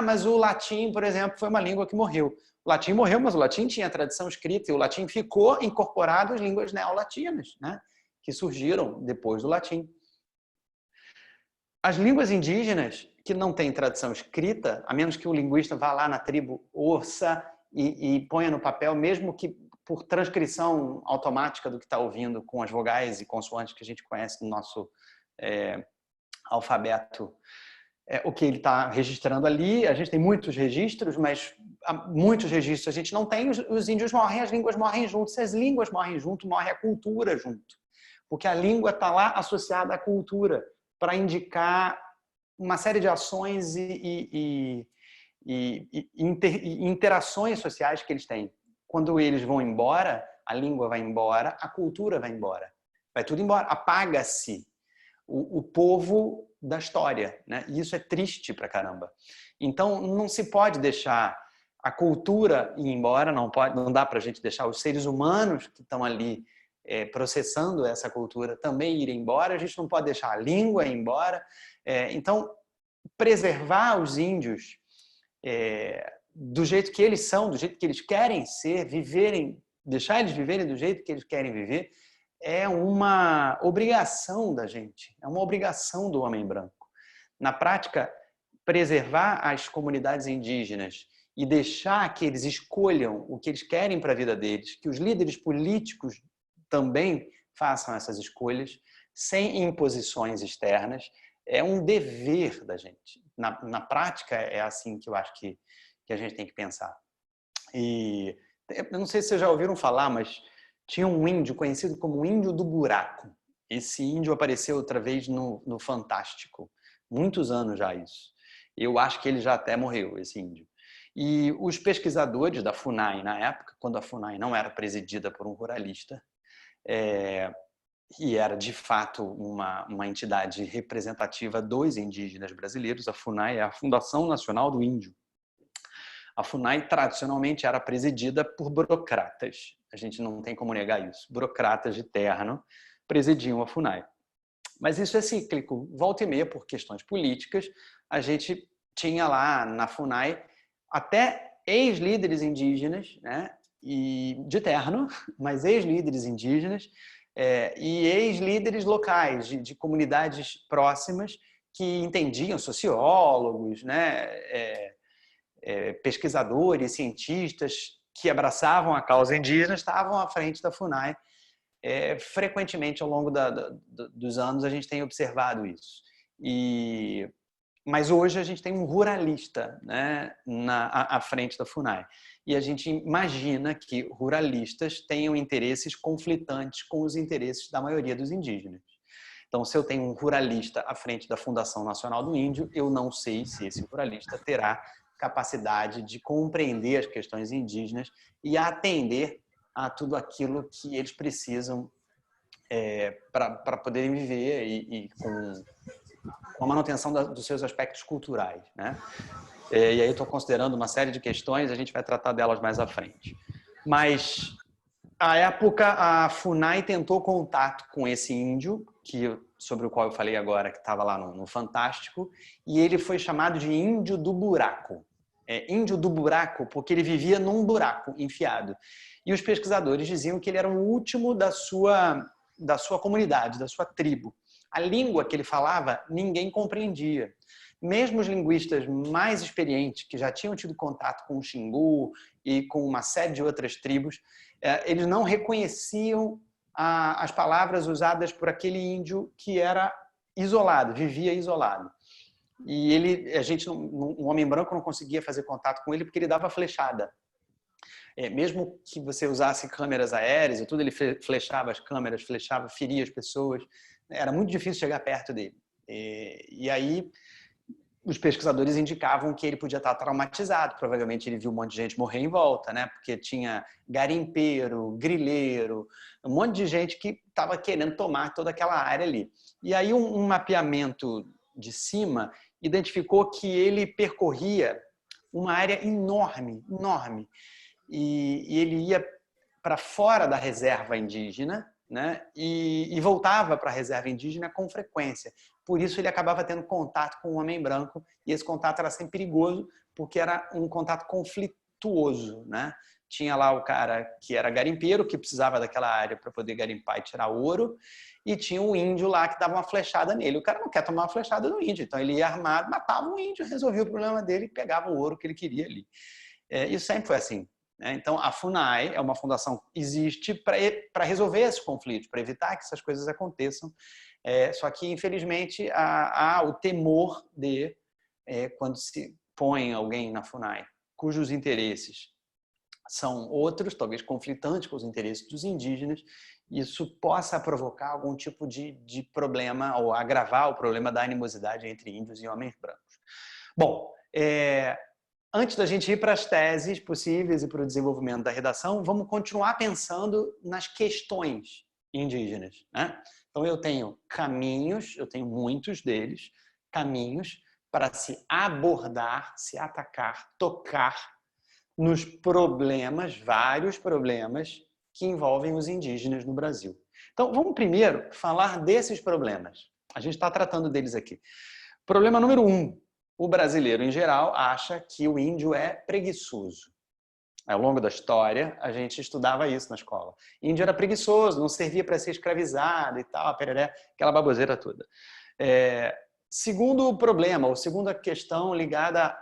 Mas o latim, por exemplo, foi uma língua que morreu. O latim morreu, mas o latim tinha tradição escrita e o latim ficou incorporado às línguas neolatinas, né? Que surgiram depois do latim. As línguas indígenas que não têm tradição escrita, a menos que o linguista vá lá na tribo, ouça e ponha no papel, mesmo que por transcrição automática do que está ouvindo com as vogais e consoantes que a gente conhece no nosso alfabeto o que ele está registrando ali. A gente tem muitos registros, mas muitos registros a gente não tem. Os índios morrem, as línguas morrem junto. Se as línguas morrem junto, morre a cultura junto. Porque a língua está lá associada à cultura para indicar uma série de ações e interações sociais que eles têm. Quando eles vão embora, a língua vai embora, a cultura vai embora. Vai tudo embora. Apaga-se o povo da história, né? E isso é triste pra caramba. Então, não se pode deixar a cultura ir embora, não dá pra gente deixar os seres humanos que estão ali processando essa cultura também irem embora, a gente não pode deixar a língua ir embora. Então, preservar os índios do jeito que eles são, do jeito que eles querem ser, deixar eles viverem do jeito que eles querem viver, é uma obrigação da gente, é uma obrigação do homem branco. Na prática, preservar as comunidades indígenas e deixar que eles escolham o que eles querem para a vida deles, que os líderes políticos também façam essas escolhas, sem imposições externas, é um dever da gente. Na prática, é assim que eu acho que a gente tem que pensar. E eu não sei se vocês já ouviram falar, mas tinha um índio conhecido como o Índio do Buraco. Esse índio apareceu outra vez no Fantástico. Muitos anos já isso. Eu acho que ele já até morreu, esse índio. E os pesquisadores da FUNAI, na época, quando a FUNAI não era presidida por um ruralista, e era de fato uma entidade representativa dos indígenas brasileiros, a FUNAI é a Fundação Nacional do Índio. A FUNAI tradicionalmente era presidida por burocratas. A gente não tem como negar isso. Burocratas de terno presidiam a FUNAI. Mas isso é cíclico. Volta e meia, por questões políticas, a gente tinha lá na FUNAI até ex-líderes indígenas, né? E de terno, mas ex-líderes indígenas e ex-líderes locais, de comunidades próximas que entendiam, sociólogos, né? Pesquisadores, cientistas que abraçavam a causa indígena estavam à frente da FUNAI. Frequentemente, ao longo dos anos, a gente tem observado isso. Mas hoje a gente tem um ruralista, né, à frente da FUNAI. E a gente imagina que ruralistas tenham interesses conflitantes com os interesses da maioria dos indígenas. Então, se eu tenho um ruralista à frente da Fundação Nacional do Índio, eu não sei se esse ruralista terá capacidade de compreender as questões indígenas e atender a tudo aquilo que eles precisam para poderem viver e com a manutenção dos seus aspectos culturais, né? E aí eu estou considerando uma série de questões, a gente vai tratar delas mais à frente. Mas, à época, a FUNAI tentou contato com esse índio, sobre o qual eu falei agora, que estava lá no Fantástico, e ele foi chamado de Índio do Buraco. Índio do Buraco porque ele vivia num buraco enfiado. E os pesquisadores diziam que ele era o último da sua comunidade, da sua tribo. A língua que ele falava, ninguém compreendia. Mesmo os linguistas mais experientes, que já tinham tido contato com o Xingu e com uma série de outras tribos, eles não reconheciam as palavras usadas por aquele índio que era isolado, vivia isolado. E um homem branco não conseguia fazer contato com ele porque ele dava flechada. Mesmo que você usasse câmeras aéreas e tudo, ele flechava as câmeras, feria as pessoas. Era muito difícil chegar perto dele. E aí os pesquisadores indicavam que ele podia estar traumatizado. Provavelmente ele viu um monte de gente morrer em volta, né? Porque tinha garimpeiro, grileiro, um monte de gente que estava querendo tomar toda aquela área ali. E aí um mapeamento de cima identificou que ele percorria uma área enorme, enorme. E ele ia para fora da reserva indígena, né? E voltava para a reserva indígena com frequência. Por isso ele acabava tendo contato com o homem branco, e esse contato era sempre perigoso, porque era um contato conflituoso, né? Tinha lá o cara que era garimpeiro, que precisava daquela área para poder garimpar e tirar ouro, e tinha um índio lá que dava uma flechada nele. O cara não quer tomar uma flechada no índio, então ele ia armado, matava o índio, resolvia o problema dele e pegava o ouro que ele queria ali. Isso sempre foi assim. Então, a FUNAI é uma fundação que existe para resolver esses conflitos, para evitar que essas coisas aconteçam. Só que, infelizmente, há o temor de quando se põe alguém na FUNAI cujos interesses são outros, talvez conflitantes com os interesses dos indígenas, isso possa provocar algum tipo de problema ou agravar o problema da animosidade entre índios e homens brancos. Bom, antes da gente ir para as teses possíveis e para o desenvolvimento da redação, vamos continuar pensando nas questões indígenas, né? Então eu tenho caminhos, eu tenho muitos deles, caminhos para se abordar, se atacar, tocar nos problemas, vários problemas que envolvem os indígenas no Brasil. Então vamos primeiro falar desses problemas. A gente está tratando deles aqui. Problema número 1. O brasileiro, em geral, acha que o índio é preguiçoso. Ao longo da história, a gente estudava isso na escola. Índio era preguiçoso, não servia para ser escravizado e tal, pereré, aquela baboseira toda. Segundo problema, ou segunda questão ligada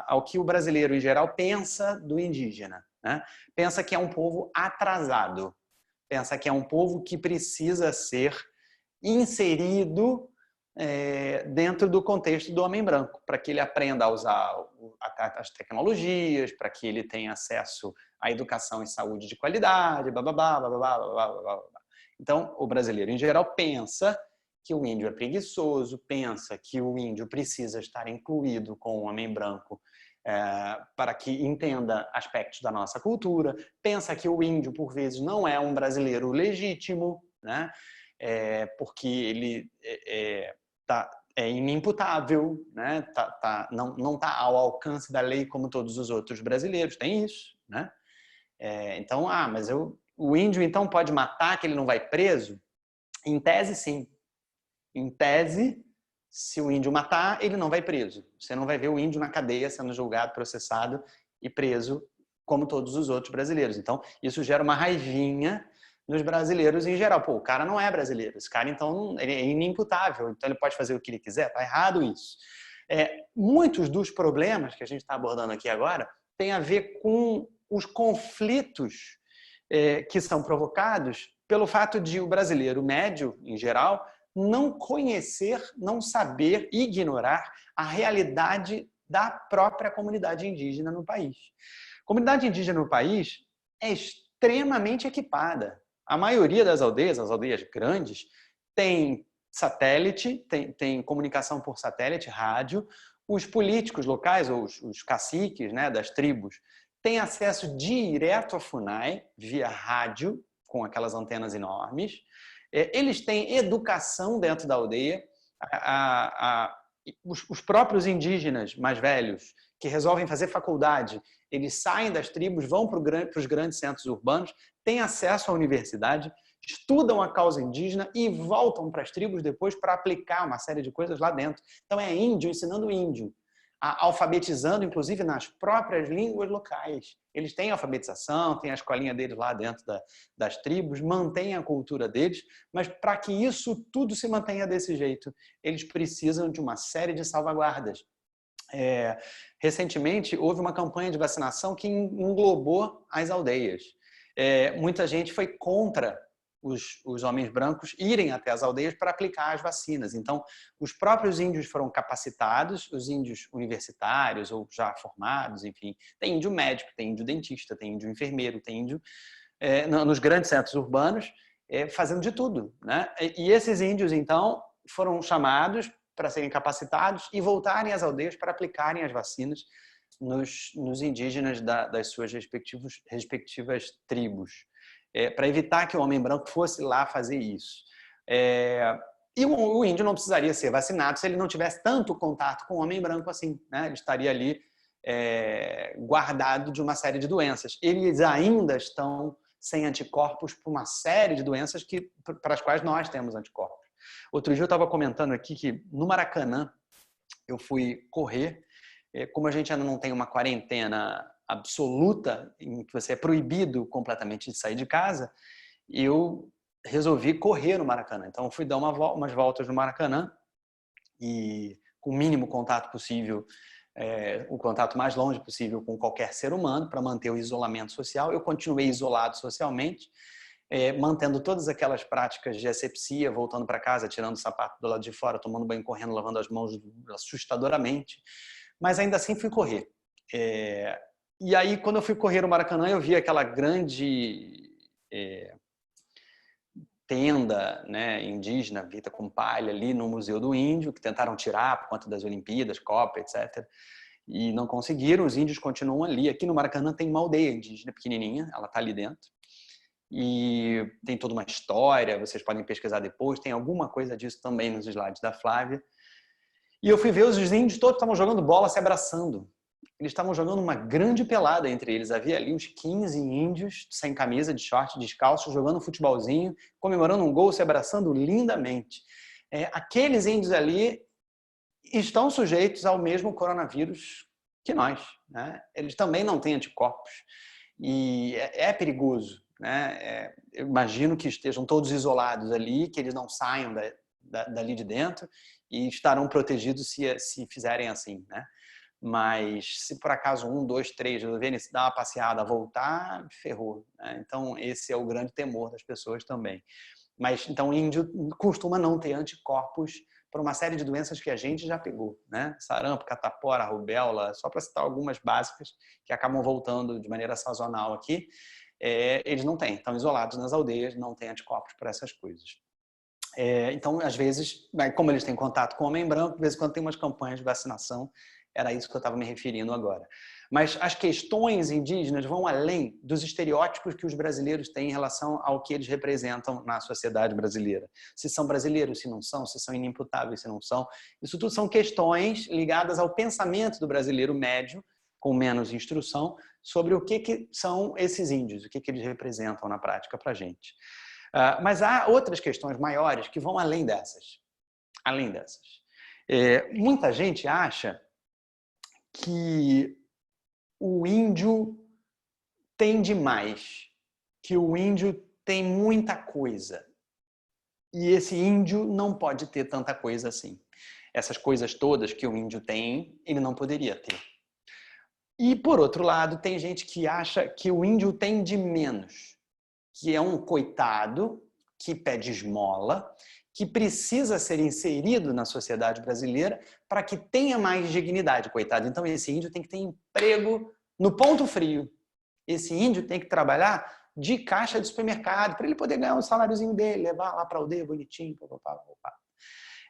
ao que o brasileiro, em geral, pensa do indígena, né? Pensa que é um povo atrasado. Pensa que é um povo que precisa ser inserido dentro do contexto do homem branco, para que ele aprenda a usar as tecnologias, para que ele tenha acesso à educação e saúde de qualidade, blá, blá, blá, blá, blá, blá, blá, blá. Então, o brasileiro, em geral, pensa que o índio é preguiçoso, pensa que o índio precisa estar incluído com o homem branco para que entenda aspectos da nossa cultura, pensa que o índio, por vezes, não é um brasileiro legítimo, né? Porque ele é inimputável, né? Não está ao alcance da lei como todos os outros brasileiros, tem isso, né? Então, mas o índio então pode matar que ele não vai preso? Em tese, sim. Em tese, se o índio matar, ele não vai preso. Você não vai ver o índio na cadeia sendo julgado, processado e preso como todos os outros brasileiros. Então, isso gera uma raivinha nos brasileiros em geral. Pô, o cara não é brasileiro. Esse cara, então, ele é inimputável. Então, ele pode fazer o que ele quiser. Tá errado isso. Muitos dos problemas que a gente está abordando aqui agora têm a ver com os conflitos que são provocados pelo fato de o brasileiro médio, em geral, não conhecer, não saber, ignorar a realidade da própria comunidade indígena no país. A comunidade indígena no país é extremamente equipada. A maioria das aldeias, as aldeias grandes, tem satélite, tem comunicação por satélite, rádio. Os políticos locais, ou os caciques, né, das tribos, têm acesso direto à FUNAI, via rádio, com aquelas antenas enormes. Eles têm educação dentro da aldeia. Os próprios indígenas mais velhos que resolvem fazer faculdade, eles saem das tribos, vão para os grandes centros urbanos, têm acesso à universidade, estudam a causa indígena e voltam para as tribos depois para aplicar uma série de coisas lá dentro. Então é índio ensinando índio, alfabetizando inclusive nas próprias línguas locais. Eles têm alfabetização, têm a escolinha deles lá dentro das tribos, mantêm a cultura deles, mas para que isso tudo se mantenha desse jeito, eles precisam de uma série de salvaguardas. Recentemente, houve uma campanha de vacinação que englobou as aldeias. Muita gente foi contra os homens brancos irem até as aldeias para aplicar as vacinas. Então, os próprios índios foram capacitados, os índios universitários ou já formados, enfim. Tem índio médico, tem índio dentista, tem índio enfermeiro, tem índio nos grandes centros urbanos, fazendo de tudo, né? E esses índios, então, foram chamados para serem capacitados e voltarem às aldeias para aplicarem as vacinas nos indígenas das suas respectivas tribos. Para evitar que o homem branco fosse lá fazer isso. E o índio não precisaria ser vacinado se ele não tivesse tanto contato com o homem branco assim, né? Ele estaria ali guardado de uma série de doenças. Eles ainda estão sem anticorpos para uma série de doenças para as quais nós temos anticorpos. Outro dia eu estava comentando aqui que no Maracanã eu fui correr. Como a gente ainda não tem uma quarentena absoluta, em que você é proibido completamente de sair de casa, eu resolvi correr no Maracanã. Então, eu fui dar umas voltas no Maracanã e com o mínimo contato possível, o contato mais longe possível com qualquer ser humano, para manter o isolamento social. Eu continuei isolado socialmente, mantendo todas aquelas práticas de asepsia, voltando para casa, tirando o sapato do lado de fora, tomando banho correndo, lavando as mãos assustadoramente. Mas ainda assim fui correr. E aí, quando eu fui correr no Maracanã, eu vi aquela grande tenda, né, indígena, feita com palha ali no Museu do Índio, que tentaram tirar por conta das Olimpíadas, Copa, etc. E não conseguiram, os índios continuam ali. Aqui no Maracanã tem uma aldeia indígena pequenininha, ela está ali dentro. E tem toda uma história, vocês podem pesquisar depois, tem alguma coisa disso também nos slides da Flávia. E eu fui ver, os índios todos estavam jogando bola, se abraçando. Eles estavam jogando uma grande pelada entre eles. Havia ali uns 15 índios, sem camisa, de short, descalços, jogando um futebolzinho, comemorando um gol, se abraçando lindamente. Aqueles índios ali estão sujeitos ao mesmo coronavírus que nós, né? Eles também não têm anticorpos. E é perigoso, né? Eu imagino que estejam todos isolados ali, que eles não saiam dali de dentro e estarão protegidos se fizerem assim, né? Mas se por acaso 1, 2, 3 resolverem se dar uma passeada, voltar, ferrou, né? Então esse é o grande temor das pessoas também. Mas então o índio costuma não ter anticorpos para uma série de doenças que a gente já pegou, né? Sarampo, catapora, rubéola, só para citar algumas básicas que acabam voltando de maneira sazonal aqui. Eles não têm, estão isolados nas aldeias, não têm anticorpos para essas coisas. Então, às vezes, como eles têm contato com o homem branco, de vez em quando tem umas campanhas de vacinação. Era isso que eu estava me referindo agora. Mas as questões indígenas vão além dos estereótipos que os brasileiros têm em relação ao que eles representam na sociedade brasileira. Se são brasileiros, se não são, se são inimputáveis, se não são. Isso tudo são questões ligadas ao pensamento do brasileiro médio, com menos instrução, sobre o que são esses índios, o que eles representam na prática para a gente. Mas há outras questões maiores que vão além dessas. Além dessas. Muita gente acha que o índio tem demais, que o índio tem muita coisa. E esse índio não pode ter tanta coisa assim. Essas coisas todas que o índio tem, ele não poderia ter. E, por outro lado, tem gente que acha que o índio tem de menos, que é um coitado que pede esmola, que precisa ser inserido na sociedade brasileira para que tenha mais dignidade, coitado. Então, esse índio tem que ter emprego no ponto frio. Esse índio tem que trabalhar de caixa de supermercado para ele poder ganhar um saláriozinho dele, levar lá para a aldeia bonitinho.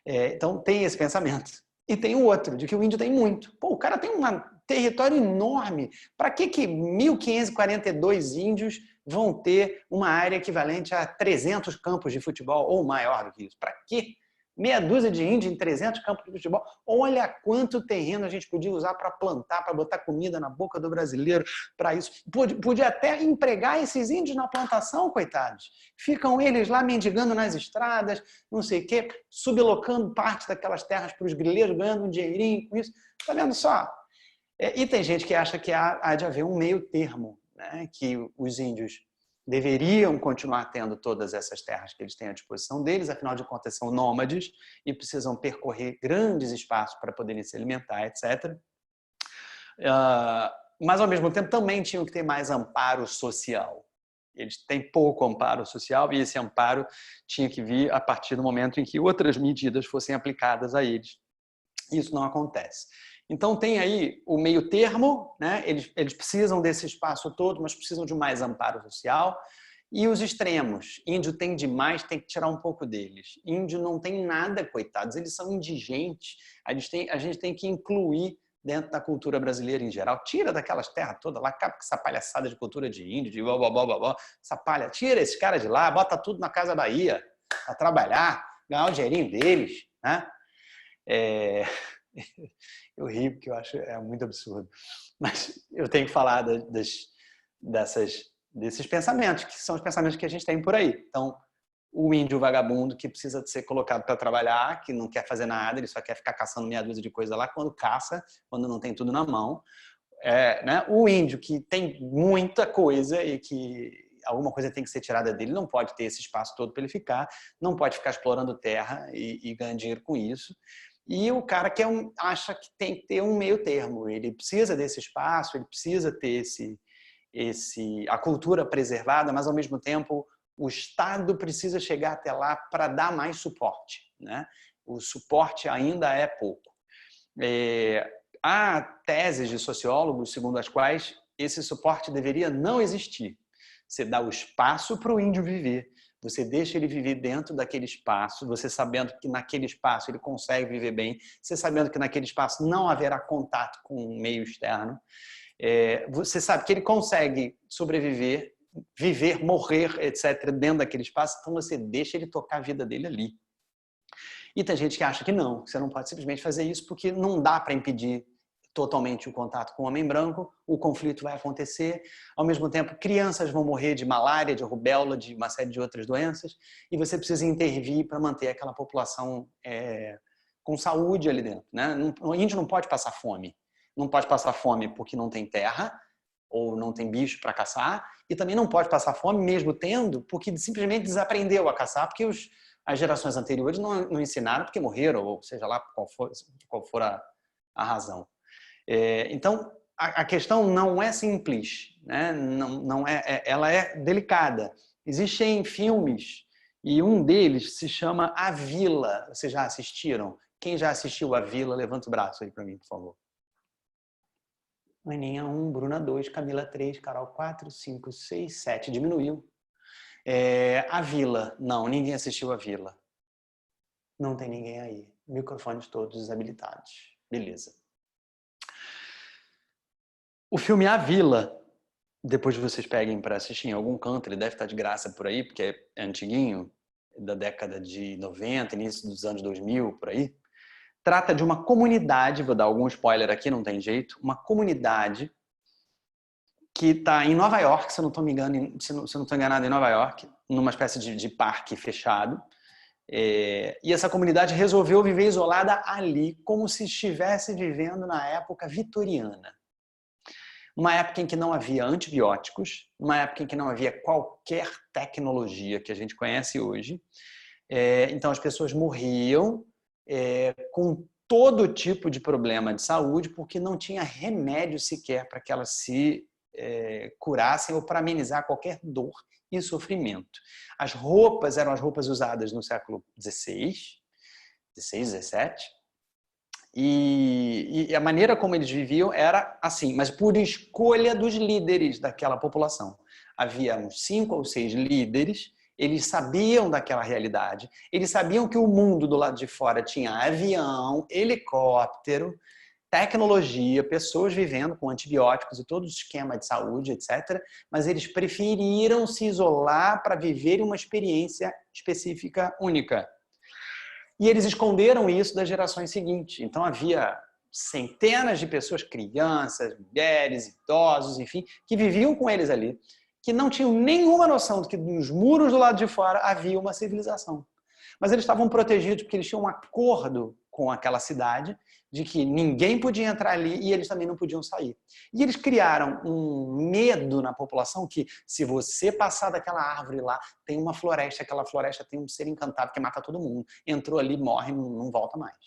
Então, tem esse pensamento. E tem o outro, de que o índio tem muito. Pô, o cara tem um território enorme. Para que 1.542 índios vão ter uma área equivalente a 300 campos de futebol, ou maior do que isso? Para quê? Meia dúzia de índios em 300 campos de futebol. Olha quanto terreno a gente podia usar para plantar, para botar comida na boca do brasileiro, para isso. Podia até empregar esses índios na plantação, coitados. Ficam eles lá mendigando nas estradas, não sei o quê, sublocando parte daquelas terras para os grileiros, ganhando um dinheirinho com isso. Está vendo só? E tem gente que acha que há de haver um meio termo, né? Que os índios deveriam continuar tendo todas essas terras que eles têm à disposição deles, afinal de contas são nômades e precisam percorrer grandes espaços para poderem se alimentar, etc. Mas, ao mesmo tempo, também tinham que ter mais amparo social. Eles têm pouco amparo social e esse amparo tinha que vir a partir do momento em que outras medidas fossem aplicadas a eles. Isso não acontece. Então, tem aí o meio termo, né? Eles precisam desse espaço todo, mas precisam de mais amparo social. E os extremos. Índio tem demais, tem que tirar um pouco deles. Índio não tem nada, coitados, eles são indigentes. A gente tem que incluir dentro da cultura brasileira em geral. Tira daquelas terras todas lá, acaba com essa palhaçada de cultura de índio, de blá, blá, blá, blá, blá. Essa palha, tira esses caras de lá, bota tudo na Casa Bahia, para trabalhar, ganhar o dinheirinho deles, né? Eu rio porque eu acho muito absurdo. Mas eu tenho que falar desses pensamentos, que são os pensamentos que a gente tem por aí. Então, o índio vagabundo que precisa ser colocado para trabalhar, que não quer fazer nada, ele só quer ficar caçando meia dúzia de coisa lá, quando caça, quando não tem tudo na mão. Né? O índio que tem muita coisa e que alguma coisa tem que ser tirada dele, não pode ter esse espaço todo para ele ficar, não pode ficar explorando terra e ganhar dinheiro com isso. E o cara que acha que tem que ter um meio termo, ele precisa desse espaço, ele precisa ter a cultura preservada, mas ao mesmo tempo O Estado precisa chegar até lá para dar mais suporte, né? O suporte ainda é pouco. Há teses de sociólogos segundo as quais esse suporte deveria não existir. Você dá o espaço para o índio viver, você deixa ele viver dentro daquele espaço, você sabendo que naquele espaço ele consegue viver bem, você sabendo que naquele espaço não haverá contato com o meio externo, você sabe que ele consegue sobreviver, viver, morrer, etc., dentro daquele espaço, então você deixa ele tocar a vida dele ali. E tem gente que acha que não, que você não pode simplesmente fazer isso porque não dá para impedir totalmente o contato com o homem branco, o conflito vai acontecer, ao mesmo tempo crianças vão morrer de malária, de rubéola, de uma série de outras doenças, e você precisa intervir para manter aquela população com saúde ali dentro, né? O índio não pode passar fome. Não pode passar fome porque não tem terra, ou não tem bicho para caçar, e também não pode passar fome mesmo tendo, porque simplesmente desaprendeu a caçar, porque as gerações anteriores não ensinaram porque morreram, ou seja lá qual for a razão. Então, a questão não é simples, né? Ela é delicada. Existem filmes, e um deles se chama A Vila. Vocês já assistiram? Quem já assistiu A Vila, levanta o braço aí para mim, por favor. Aninha 1, Bruna 2, Camila 3, Carol 4, 5, 6, 7. Diminuiu. A Vila. Não, ninguém assistiu A Vila. Não tem ninguém aí. Microfones todos desabilitados. Beleza. O filme A Vila, depois vocês peguem para assistir em algum canto, ele deve estar de graça por aí, porque é antiguinho, da década de 90, início dos anos 2000, por aí. Trata de uma comunidade, vou dar algum spoiler aqui, não tem jeito, uma comunidade que está em Nova York, se eu não estou enganado, em Nova York, numa espécie de parque fechado. E essa comunidade resolveu viver isolada ali, como se estivesse vivendo na época vitoriana. Uma época em que não havia antibióticos, uma época em que não havia qualquer tecnologia que a gente conhece hoje. Então as pessoas morriam com todo tipo de problema de saúde, porque não tinha remédio sequer para que elas se curassem ou para amenizar qualquer dor e sofrimento. As roupas eram as roupas usadas no século XVI, XVII, e a maneira como eles viviam era assim, mas por escolha dos líderes daquela população. Havia uns 5 ou 6 líderes, eles sabiam daquela realidade, eles sabiam que o mundo do lado de fora tinha avião, helicóptero, tecnologia, pessoas vivendo com antibióticos e todo o esquema de saúde, etc. Mas eles preferiram se isolar para viver uma experiência específica única. E eles esconderam isso das gerações seguintes. Então havia centenas de pessoas, crianças, mulheres, idosos, enfim, que viviam com eles ali, que não tinham nenhuma noção de que nos muros do lado de fora havia uma civilização. Mas eles estavam protegidos porque eles tinham um acordo com aquela cidade de que ninguém podia entrar ali e eles também não podiam sair. E eles criaram um medo na população que se você passar daquela árvore lá, tem uma floresta, aquela floresta tem um ser encantado que mata todo mundo. Entrou ali, morre, não volta mais.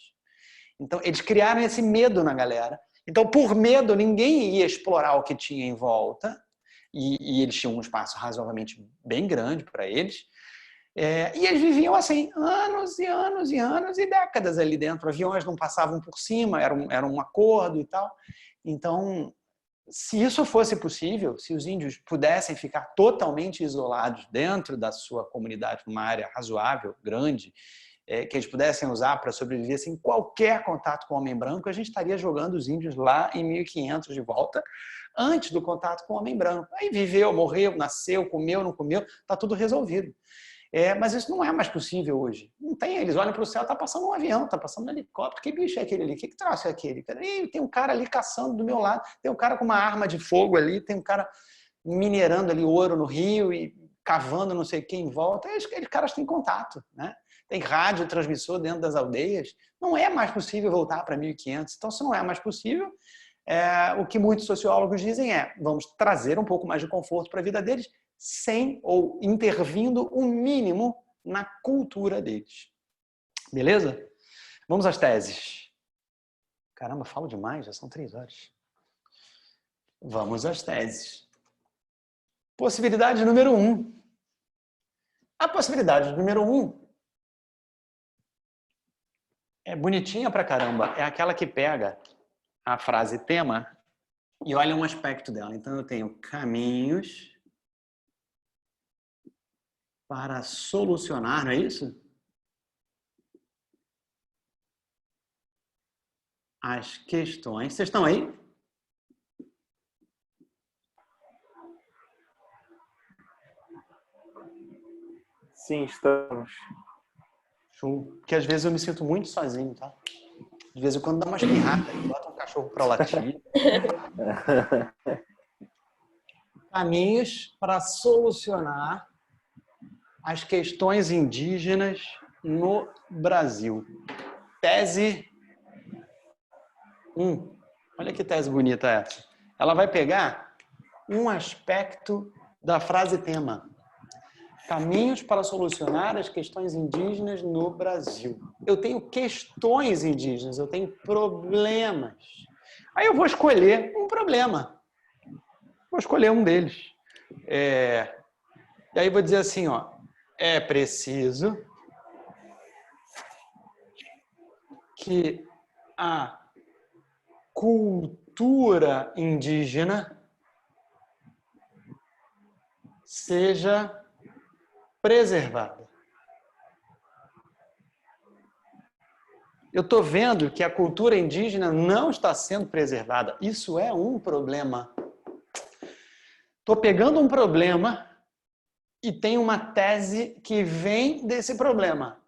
Então eles criaram esse medo na galera. Então por medo ninguém ia explorar o que tinha em volta e eles tinham um espaço razoavelmente bem grande para eles. E eles viviam assim, anos e anos e anos e décadas ali dentro. Aviões não passavam por cima, era um acordo e tal. Então, se isso fosse possível, se os índios pudessem ficar totalmente isolados dentro da sua comunidade, numa área razoável, grande, que eles pudessem usar para sobreviver sem qualquer contato com o homem branco, a gente estaria jogando os índios lá em 1500 de volta, antes do contato com o homem branco. Aí viveu, morreu, nasceu, comeu, não comeu, está tudo resolvido. Mas isso não é mais possível hoje. Não tem, eles olham para o céu, está passando um avião, está passando um helicóptero, que bicho é aquele ali? Que traço é aquele? Tem um cara ali caçando do meu lado, tem um cara com uma arma de fogo ali, tem um cara minerando ali ouro no rio e cavando não sei o que em volta. Aqueles caras têm contato, né? Tem rádio transmissor dentro das aldeias. Não é mais possível voltar para 1500. Então, se não é mais possível, o que muitos sociólogos dizem vamos trazer um pouco mais de conforto para a vida deles, sem ou intervindo o mínimo na cultura deles. Beleza? Vamos às teses. Caramba, falo demais, já são 3 horas. Vamos às teses. Possibilidade número 1. A possibilidade número 1 é bonitinha pra caramba. É aquela que pega a frase tema e olha um aspecto dela. Então, eu tenho caminhos para solucionar, não é isso? As questões. Vocês estão aí? Sim, estamos. Show. Porque às vezes eu me sinto muito sozinho, tá? De vez em quando dá uma espirrada, bota um cachorro para latir. Caminhos para solucionar as questões indígenas no Brasil. Tese 1. Olha que tese bonita essa. Ela vai pegar um aspecto da frase tema. Caminhos para solucionar as questões indígenas no Brasil. Eu tenho questões indígenas, eu tenho problemas. Aí eu vou escolher um problema. Vou escolher um deles. E aí vou dizer assim, ó, é preciso que a cultura indígena seja preservada. Eu estou vendo que a cultura indígena não está sendo preservada. Isso é um problema. Estou pegando um problema e tem uma tese que vem desse problema.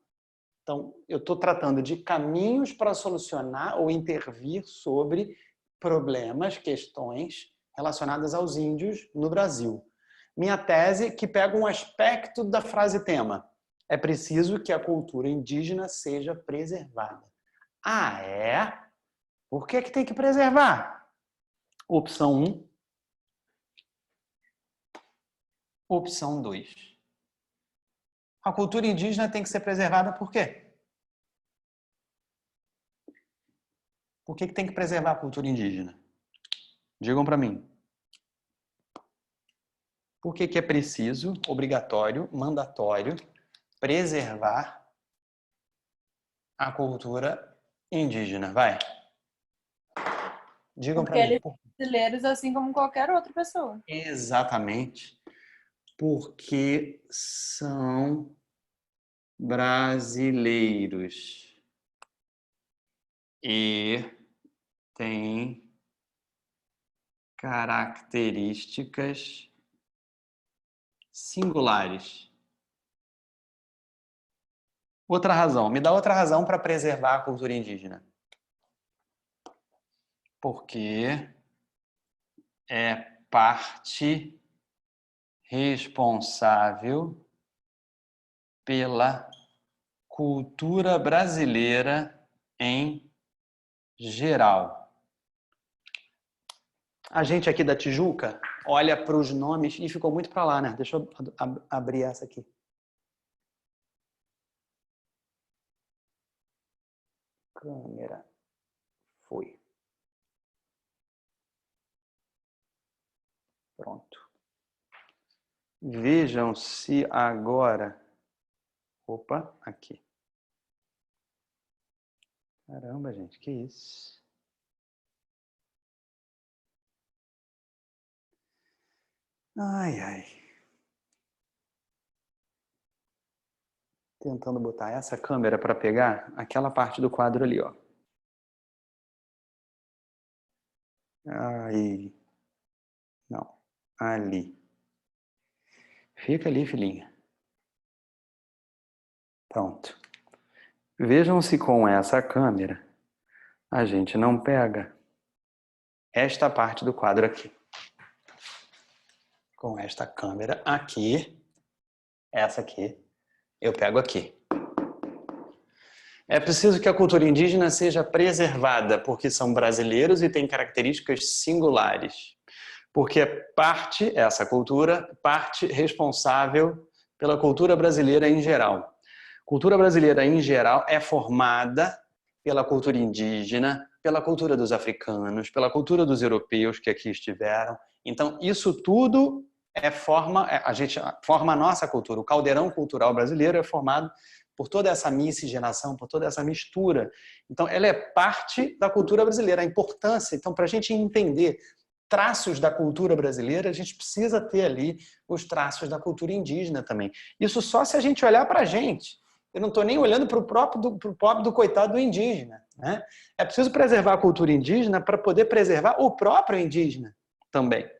Então, eu estou tratando de caminhos para solucionar ou intervir sobre problemas, questões relacionadas aos índios no Brasil. Minha tese que pega um aspecto da frase tema. É preciso que a cultura indígena seja preservada. Ah, é? Por que tem que preservar? Opção 1. Opção 2. A cultura indígena tem que ser preservada por quê? Por que tem que preservar a cultura indígena? Digam para mim. Por que é preciso, obrigatório, mandatório, preservar a cultura indígena? Vai. Digam para mim. Porque eles são brasileiros assim como qualquer outra pessoa. Exatamente. Porque são brasileiros e têm características singulares. Outra razão. Me dá outra razão para preservar a cultura indígena. Porque é parte responsável pela cultura brasileira em geral. A gente aqui da Tijuca olha para os nomes e ficou muito para lá, né? Deixa eu abrir essa aqui. Câmera. Foi. Pronto. Vejam se agora... Opa, aqui. Caramba, gente, que isso? Ai, ai. Tentando botar essa câmera para pegar aquela parte do quadro ali, ó. Aí. Não. Ali. Fica ali, filhinha. Pronto. Vejam se com essa câmera a gente não pega esta parte do quadro aqui. Com esta câmera aqui, essa aqui, eu pego aqui. É preciso que a cultura indígena seja preservada, porque são brasileiros e têm características singulares. Porque parte, essa cultura, parte responsável pela cultura brasileira em geral. Cultura brasileira em geral é formada pela cultura indígena, pela cultura dos africanos, pela cultura dos europeus que aqui estiveram. Então, isso tudo a gente forma a nossa cultura. O caldeirão cultural brasileiro é formado por toda essa miscigenação, por toda essa mistura. Então, ela é parte da cultura brasileira, a importância. Então, para a gente entender traços da cultura brasileira, a gente precisa ter ali os traços da cultura indígena também. Isso só se a gente olhar para a gente. Eu não estou nem olhando para o pobre do coitado do indígena, né? É preciso preservar a cultura indígena para poder preservar o próprio indígena também.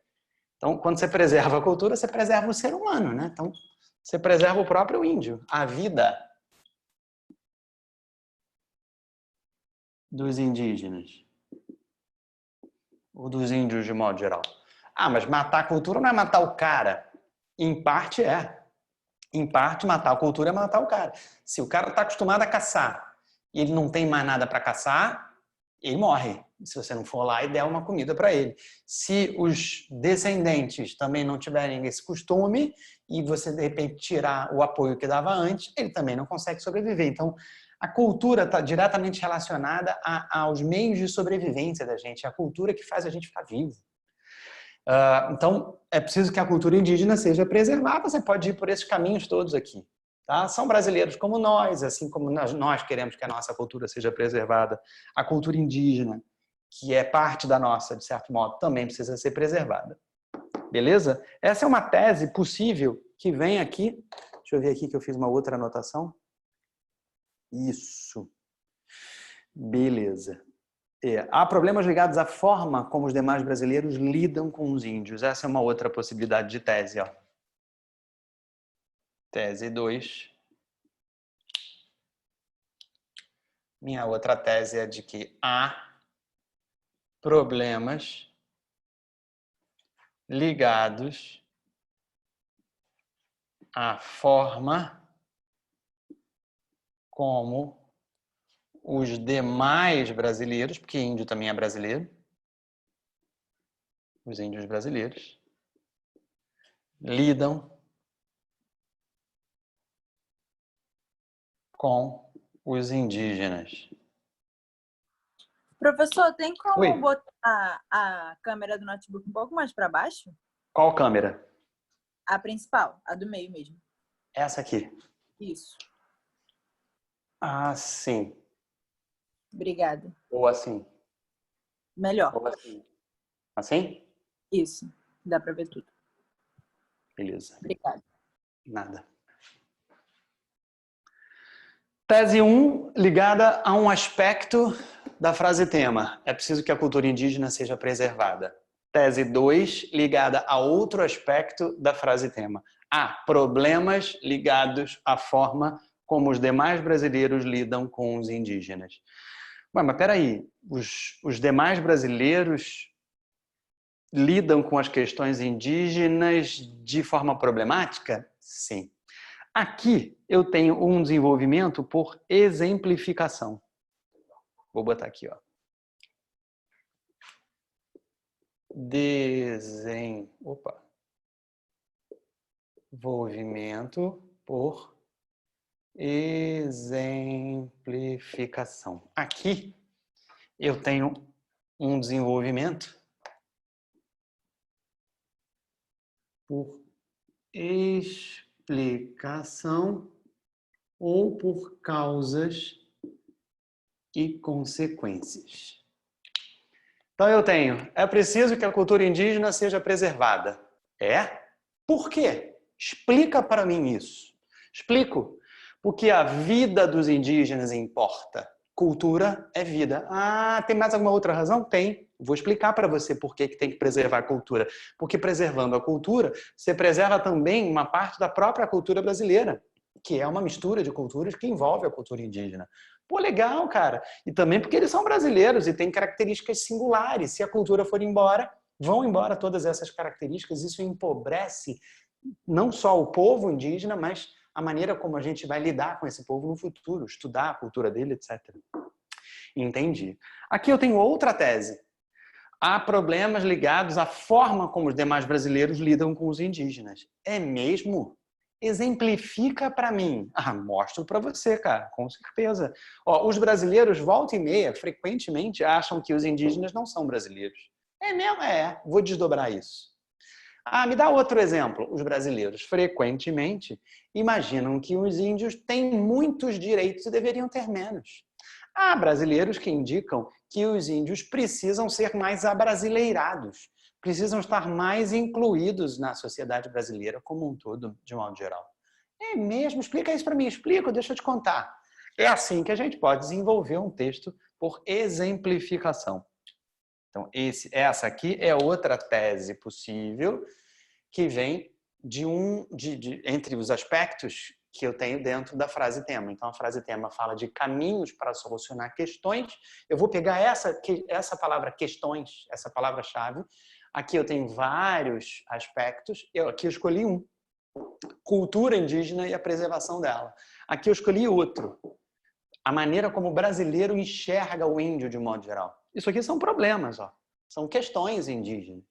Então, quando você preserva a cultura, você preserva o ser humano, né? Então, você preserva o próprio índio, a vida dos indígenas. Ou dos índios de modo geral. Ah, mas matar a cultura não é matar o cara. Em parte é. Em parte, matar a cultura é matar o cara. Se o cara está acostumado a caçar e ele não tem mais nada para caçar, ele morre. Se você não for lá e der uma comida para ele. Se os descendentes também não tiverem esse costume e você, de repente, tirar o apoio que dava antes, ele também não consegue sobreviver. Então, a cultura está diretamente relacionada aos meios de sobrevivência da gente. É a cultura que faz a gente ficar vivo. Então, é preciso que a cultura indígena seja preservada. Você pode ir por esses caminhos todos aqui. Tá? São brasileiros como nós, assim como nós queremos que a nossa cultura seja preservada. A cultura indígena, que é parte da nossa, de certo modo, também precisa ser preservada. Beleza? Essa é uma tese possível que vem aqui. Deixa eu ver aqui que eu fiz uma outra anotação. Isso. Beleza. Há problemas ligados à forma como os demais brasileiros lidam com os índios. Essa é uma outra possibilidade de tese. Ó. Tese 2. Minha outra tese é de que há problemas ligados à forma como os demais brasileiros, porque índio também é brasileiro, os índios brasileiros, lidam com os indígenas. Professor, tem como Oi. botar a câmera do notebook um pouco mais para baixo? Qual câmera? A principal, a do meio mesmo. Essa aqui. Isso. Ah, sim. Obrigada. Ou assim. Melhor. Ou assim. Assim? Isso. Dá para ver tudo. Beleza. Obrigada. Nada. Tese 1, ligada a um aspecto da frase tema. É preciso que a cultura indígena seja preservada. Tese 2, ligada a outro aspecto da frase tema. Há problemas ligados à forma como os demais brasileiros lidam com os indígenas. Mas peraí, os demais brasileiros lidam com as questões indígenas de forma problemática? Sim. Aqui eu tenho um desenvolvimento por exemplificação. Vou botar aqui, ó. Desenvolvimento por exemplificação. Aqui eu tenho um desenvolvimento por explicação ou por causas e consequências. Então eu tenho, é preciso que a cultura indígena seja preservada. É? Por quê? Explica para mim isso. Explico. Porque a vida dos indígenas importa. Cultura é vida. Ah, tem mais alguma outra razão? Tem. Vou explicar para você por que tem que preservar a cultura. Porque preservando a cultura, você preserva também uma parte da própria cultura brasileira, que é uma mistura de culturas que envolve a cultura indígena. Pô, legal, cara. E também porque eles são brasileiros e têm características singulares. Se a cultura for embora, vão embora todas essas características. Isso empobrece não só o povo indígena, mas a maneira como a gente vai lidar com esse povo no futuro, estudar a cultura dele, etc. Entendi. Aqui eu tenho outra tese. Há problemas ligados à forma como os demais brasileiros lidam com os indígenas. É mesmo? Exemplifica para mim. Ah, mostro para você, cara, com certeza. Ó, os brasileiros, volta e meia, frequentemente acham que os indígenas não são brasileiros. É mesmo? É. Vou desdobrar isso. Me dá outro exemplo. Os brasileiros frequentemente imaginam que os índios têm muitos direitos e deveriam ter menos. Há brasileiros que indicam que os índios precisam ser mais abrasileirados, precisam estar mais incluídos na sociedade brasileira como um todo, de modo geral. É mesmo? Explica isso para mim. Explica, deixa eu te contar. É assim que a gente pode desenvolver um texto por exemplificação. Então, essa aqui é outra tese possível que vem entre os aspectos que eu tenho dentro da frase tema. Então, a frase tema fala de caminhos para solucionar questões. Eu vou pegar essa palavra questões, essa palavra-chave. Aqui eu tenho vários aspectos. Aqui eu escolhi um. Cultura indígena e a preservação dela. Aqui eu escolhi outro. A maneira como o brasileiro enxerga o índio de modo geral. Isso aqui são problemas, ó. São questões indígenas.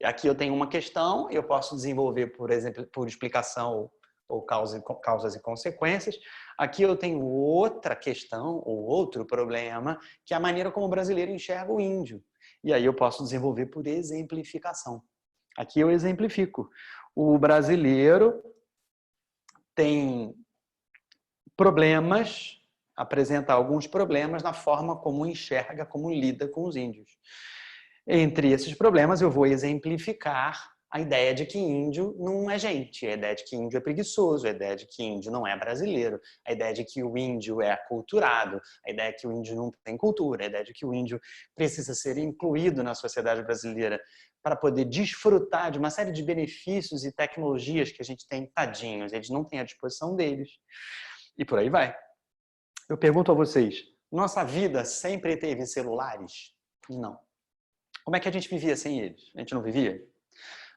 E aqui eu tenho uma questão, eu posso desenvolver, por exemplo, por explicação ou causas e consequências. Aqui eu tenho outra questão ou outro problema, que é a maneira como o brasileiro enxerga o índio. E aí eu posso desenvolver por exemplificação. Aqui eu exemplifico. O brasileiro tem problemas, apresenta alguns problemas na forma como enxerga, como lida com os índios. Entre esses problemas, eu vou exemplificar a ideia de que índio não é gente, a ideia de que índio é preguiçoso, a ideia de que índio não é brasileiro, a ideia de que o índio é aculturado, a ideia de que o índio não tem cultura, a ideia de que o índio precisa ser incluído na sociedade brasileira para poder desfrutar de uma série de benefícios e tecnologias que a gente tem, tadinhos, eles não têm à disposição deles. E por aí vai. Eu pergunto a vocês, nossa vida sempre teve celulares? Não. Como é que a gente vivia sem eles? A gente não vivia?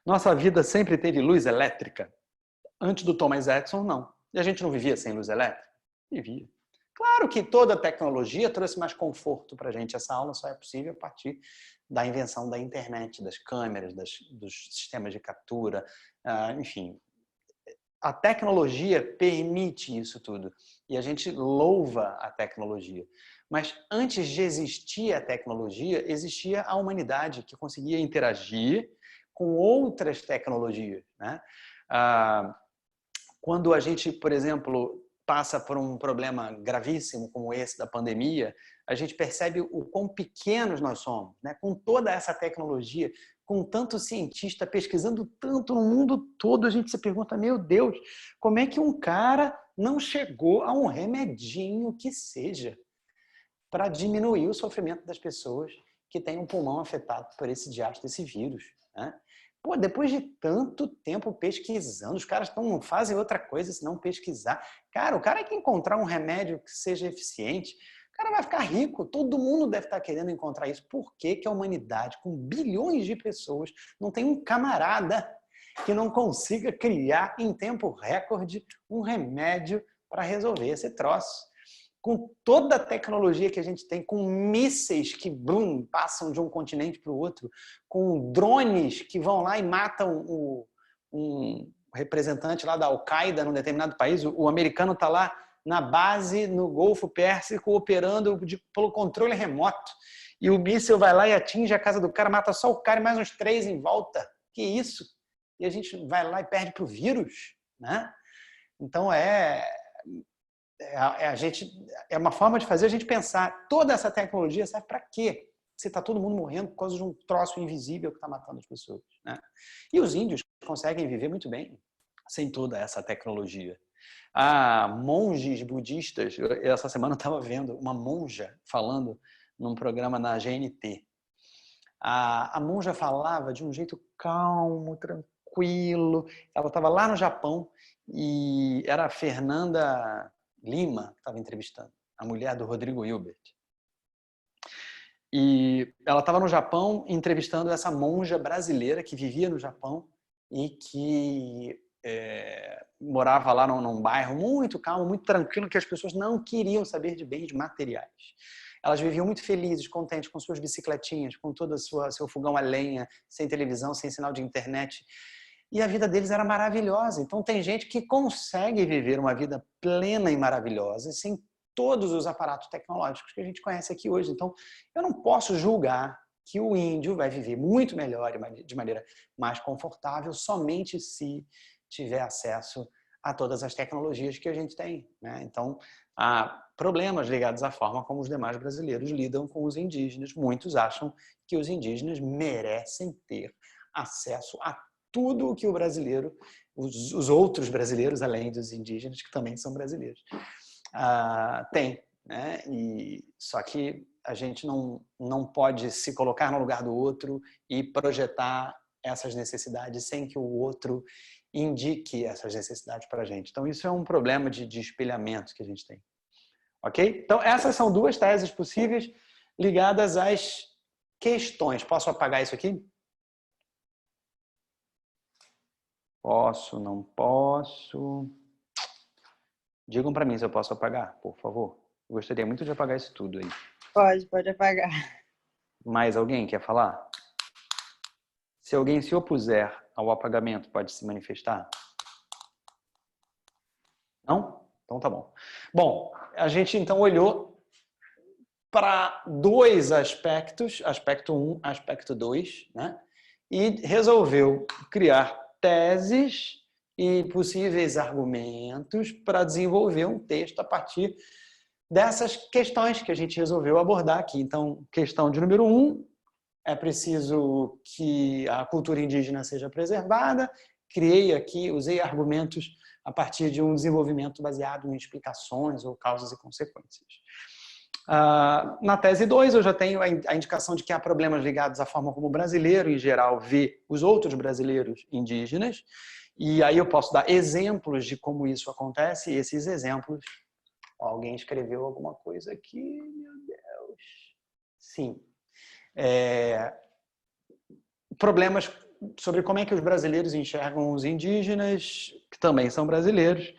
Nossa vida sempre teve luz elétrica? Antes do Thomas Edison, não. E a gente não vivia sem luz elétrica? Vivia. Claro que toda a tecnologia trouxe mais conforto para a gente. Essa aula só é possível a partir da invenção da internet, das câmeras, dos sistemas de captura, enfim. A tecnologia permite isso tudo. E a gente louva a tecnologia. Mas antes de existir a tecnologia, existia a humanidade que conseguia interagir com outras tecnologias, né? Quando a gente, por exemplo, passa por um problema gravíssimo como esse da pandemia, a gente percebe o quão pequenos nós somos, né? Com toda essa tecnologia, com tanto cientista pesquisando tanto no mundo todo, a gente se pergunta, meu Deus, como é que um cara não chegou a um remedinho que seja para diminuir o sofrimento das pessoas que têm um pulmão afetado por esse diacho desse vírus, né? Pô, depois de tanto tempo pesquisando, os caras não fazem outra coisa senão pesquisar. Cara, o cara que encontrar um remédio que seja eficiente, o cara vai ficar rico. Todo mundo deve estar querendo encontrar isso. Por que que a humanidade, com bilhões de pessoas, não tem um camarada que não consiga criar em tempo recorde um remédio para resolver esse troço? Com toda a tecnologia que a gente tem, com mísseis que passam de um continente para o outro, com drones que vão lá e matam um representante lá da Al-Qaeda num determinado país, o americano está lá na base no Golfo Pérsico operando pelo controle remoto e o míssil vai lá e atinge a casa do cara, mata só o cara e mais uns 3 em volta. Que isso? E a gente vai lá e perde para o vírus, né? Então é uma forma de fazer a gente pensar, toda essa tecnologia serve para quê? Se está todo mundo morrendo por causa de um troço invisível que está matando as pessoas, né? E os índios conseguem viver muito bem sem toda essa tecnologia. Monges budistas, essa semana eu estava vendo uma monja falando num programa na GNT. A monja falava de um jeito calmo, tranquilo. Ela estava lá no Japão e era a Fernanda Lima que estava entrevistando, a mulher do Rodrigo Hilbert. E ela estava no Japão entrevistando essa monja brasileira que vivia no Japão e que morava lá num bairro muito calmo, muito tranquilo, que as pessoas não queriam saber de bens materiais. Elas viviam muito felizes, contentes, com suas bicicletinhas, com todo o seu fogão a lenha, sem televisão, sem sinal de internet. E a vida deles era maravilhosa. Então tem gente que consegue viver uma vida plena e maravilhosa sem todos os aparatos tecnológicos que a gente conhece aqui hoje. Então eu não posso julgar que o índio vai viver muito melhor e de maneira mais confortável somente se tiver acesso a todas as tecnologias que a gente tem, né? Então, há problemas ligados à forma como os demais brasileiros lidam com os indígenas. Muitos acham que os indígenas merecem ter acesso a tudo o que o brasileiro, os outros brasileiros, além dos indígenas, que também são brasileiros, tem, né? Só que a gente não pode se colocar no lugar do outro e projetar essas necessidades sem que o outro indique essas necessidades para a gente. Então, isso é um problema de espelhamento que a gente tem. Ok? Então, essas são duas teses possíveis ligadas às questões. Posso apagar isso aqui? Posso, não posso? Digam para mim se eu posso apagar, por favor. Eu gostaria muito de apagar isso tudo aí. Pode apagar. Mais alguém quer falar? Se alguém se opuser ao apagamento, pode se manifestar? Não? Então tá bom. Bom, a gente então olhou para dois aspectos, aspecto 1, aspecto 2, né? E resolveu criar teses e possíveis argumentos para desenvolver um texto a partir dessas questões que a gente resolveu abordar aqui. Então, questão de número 1, é preciso que a cultura indígena seja preservada. Criei aqui, usei argumentos a partir de um desenvolvimento baseado em explicações ou causas e consequências. Na tese 2, eu já tenho a indicação de que há problemas ligados à forma como o brasileiro, em geral, vê os outros brasileiros indígenas. E aí eu posso dar exemplos de como isso acontece. E esses exemplos... Alguém escreveu alguma coisa aqui? Meu Deus. Sim. Problemas sobre como é que os brasileiros enxergam os indígenas, que também são brasileiros,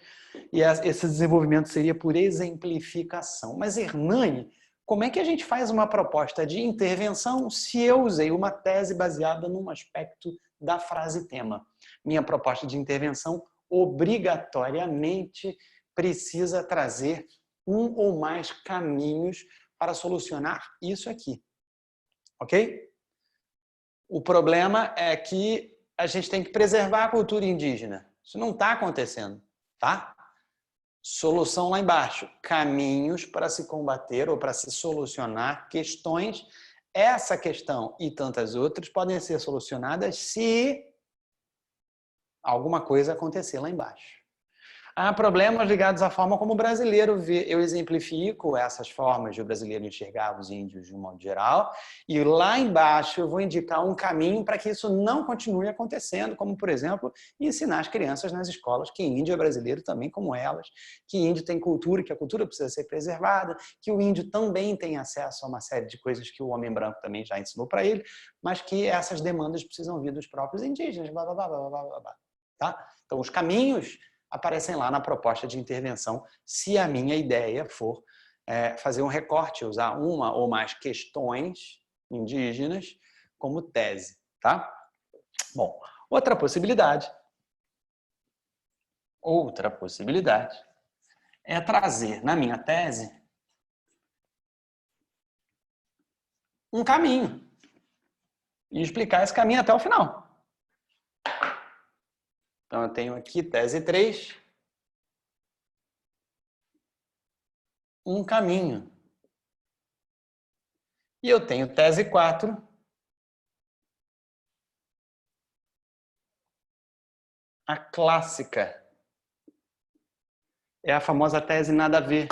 e esse desenvolvimento seria por exemplificação. Mas, Hernani, como é que a gente faz uma proposta de intervenção se eu usei uma tese baseada num aspecto da frase tema? Minha proposta de intervenção obrigatoriamente precisa trazer um ou mais caminhos para solucionar isso aqui. Ok? O problema é que a gente tem que preservar a cultura indígena. Isso não está acontecendo, tá? Solução lá embaixo. Caminhos para se combater ou para se solucionar questões. Essa questão e tantas outras podem ser solucionadas se alguma coisa acontecer lá embaixo. Há problemas ligados à forma como o brasileiro vê. Eu exemplifico essas formas de o brasileiro enxergar os índios de um modo geral. E lá embaixo eu vou indicar um caminho para que isso não continue acontecendo, como, por exemplo, ensinar as crianças nas escolas que índio é brasileiro também como elas, que índio tem cultura, que a cultura precisa ser preservada, que o índio também tem acesso a uma série de coisas que o homem branco também já ensinou para ele, mas que essas demandas precisam vir dos próprios indígenas, blá, blá, blá, blá, blá, blá, tá? Então, os caminhos aparecem lá na proposta de intervenção, se a minha ideia for fazer um recorte, usar uma ou mais questões indígenas como tese, tá? Bom, outra possibilidade é trazer na minha tese um caminho e explicar esse caminho até o final. Então, eu tenho aqui tese 3, um caminho. E eu tenho tese 4, a clássica. É a famosa tese nada a ver.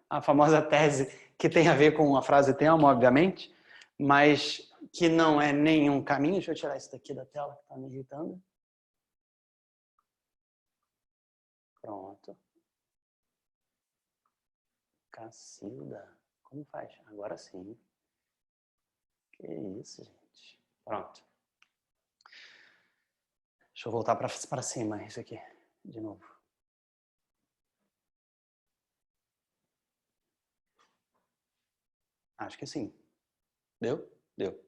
A famosa tese que tem a ver com a frase tema, obviamente, mas que não é nenhum caminho. Deixa eu tirar isso daqui da tela que está me irritando. Pronto. Cacilda. Como faz? Agora sim. Que isso, gente. Pronto. Deixa eu voltar para cima, isso aqui, de novo. Acho que sim. Deu? Deu.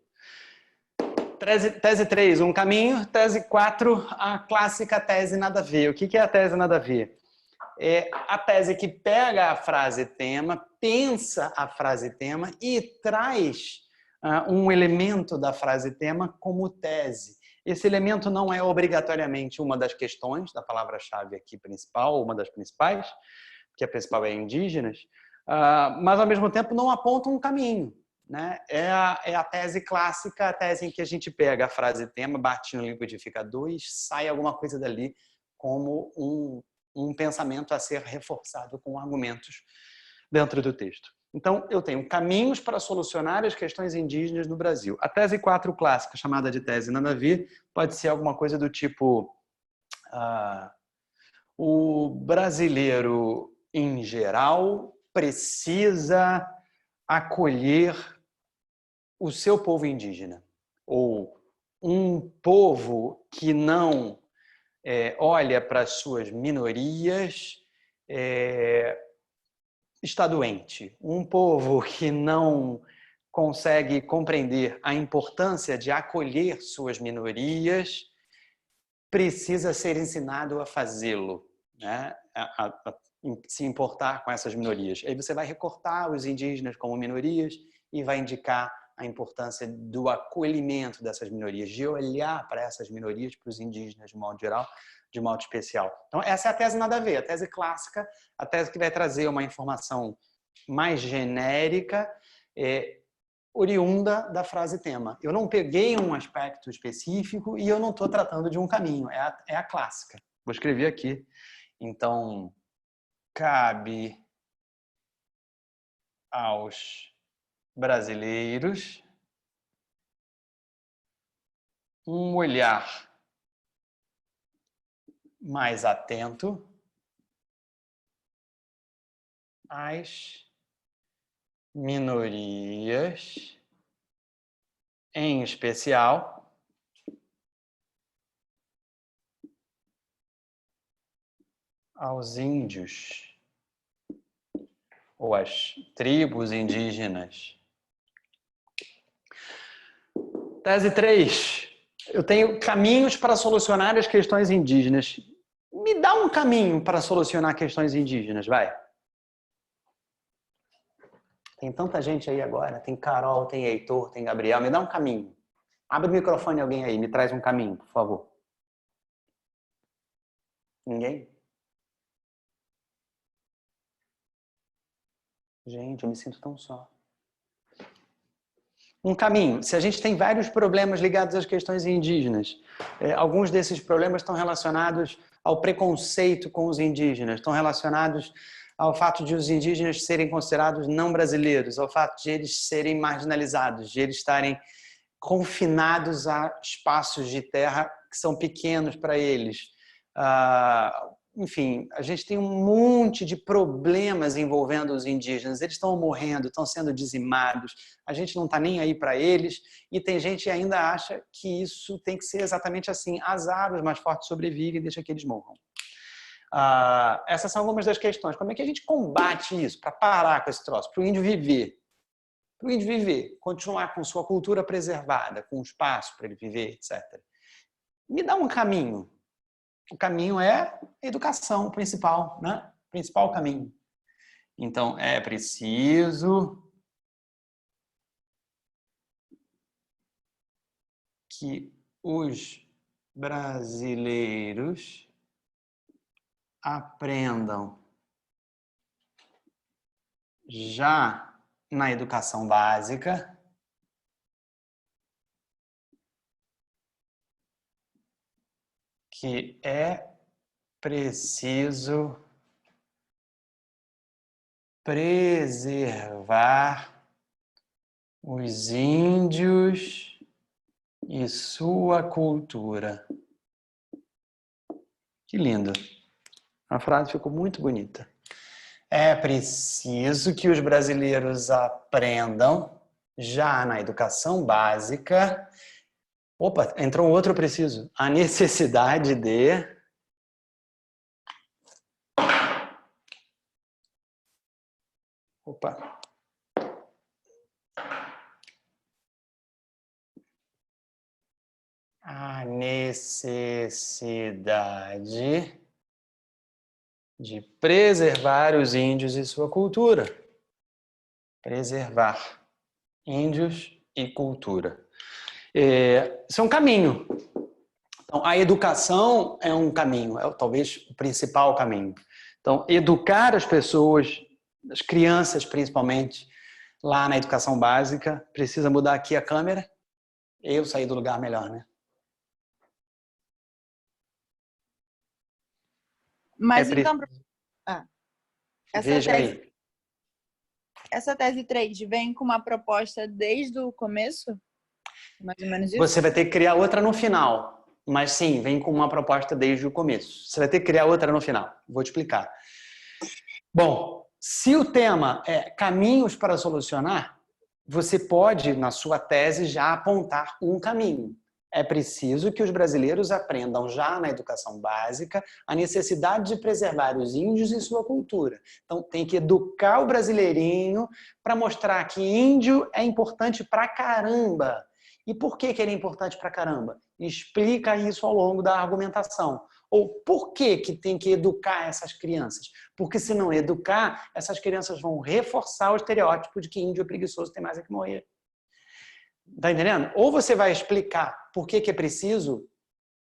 Tese 3, um caminho. Tese 4, a clássica tese nada a ver. O que é a tese nada a ver? É a tese que pega a frase tema, pensa a frase tema e traz um elemento da frase tema como tese. Esse elemento não é obrigatoriamente uma das questões da palavra-chave aqui principal, uma das principais, que a principal é indígenas, mas ao mesmo tempo não aponta um caminho, né? É a tese clássica, a tese em que a gente pega a frase tema, bate no liquidificador e sai alguma coisa dali como um pensamento a ser reforçado com argumentos dentro do texto. Então, eu tenho caminhos para solucionar as questões indígenas no Brasil. A tese 4 clássica, chamada de tese nada a ver, pode ser alguma coisa do tipo o brasileiro, em geral, precisa acolher o seu povo indígena. Ou um povo que não olha para as suas minorias está doente. Um povo que não consegue compreender a importância de acolher suas minorias precisa ser ensinado a fazê-lo, né? A se importar com essas minorias. Aí você vai recortar os indígenas como minorias e vai indicar a importância do acolhimento dessas minorias, de olhar para essas minorias, para os indígenas de modo geral, de modo especial. Então, essa é a tese nada a ver, a tese clássica, a tese que vai trazer uma informação mais genérica, oriunda da frase tema. Eu não peguei um aspecto específico e eu não estou tratando de um caminho, é a clássica. Vou escrever aqui. Então, cabe aos brasileiros um olhar mais atento às minorias, em especial aos índios ou às tribos indígenas. Tese 3. Eu tenho caminhos para solucionar as questões indígenas. Me dá um caminho para solucionar questões indígenas, vai. Tem tanta gente aí agora. Tem Carol, tem Heitor, tem Gabriel. Me dá um caminho. Abre o microfone alguém aí. Me traz um caminho, por favor. Ninguém? Gente, eu me sinto tão só. Um caminho. Se a gente tem vários problemas ligados às questões indígenas, alguns desses problemas estão relacionados ao preconceito com os indígenas, estão relacionados ao fato de os indígenas serem considerados não brasileiros, ao fato de eles serem marginalizados, de eles estarem confinados a espaços de terra que são pequenos para eles. Enfim, a gente tem um monte de problemas envolvendo os indígenas. Eles estão morrendo, estão sendo dizimados. A gente não está nem aí para eles. E tem gente que ainda acha que isso tem que ser exatamente assim. Azar, os mais fortes sobrevivem e deixa que eles morram. Essas são algumas das questões. Como é que a gente combate isso para parar com esse troço? Para o índio viver. Para o índio viver, continuar com sua cultura preservada, com espaço para ele viver, etc. Me dá um caminho. O caminho é a educação principal, né? Principal caminho. Então, é preciso que os brasileiros aprendam já na educação básica que é preciso preservar os índios e sua cultura. Que lindo. A frase ficou muito bonita. É preciso que os brasileiros aprendam já na educação básica. Opa, entrou um outro preciso. A necessidade de a necessidade de preservar os índios e sua cultura. Preservar índios e cultura. Isso é um caminho. Então, a educação é um caminho, é talvez o principal caminho. Então, educar as pessoas, as crianças principalmente, lá na educação básica, precisa mudar aqui a câmera. Eu saí do lugar melhor, né? Mas então, Veja aí. essa tese 3 vem com uma proposta desde o começo? Mais ou menos isso? Você vai ter que criar outra no final. Mas sim, vem com uma proposta desde o começo. Você vai ter que criar outra no final. Vou te explicar. Bom, se o tema é caminhos para solucionar, você pode, na sua tese, já apontar um caminho. É preciso que os brasileiros aprendam já na educação básica a necessidade de preservar os índios e sua cultura. Então, tem que educar o brasileirinho para mostrar que índio é importante pra caramba. E por que ele é importante pra caramba? Explica isso ao longo da argumentação. Ou por que tem que educar essas crianças? Porque se não educar, essas crianças vão reforçar o estereótipo de que índio é preguiçoso, tem mais é que morrer. Tá entendendo? Ou você vai explicar por que é preciso,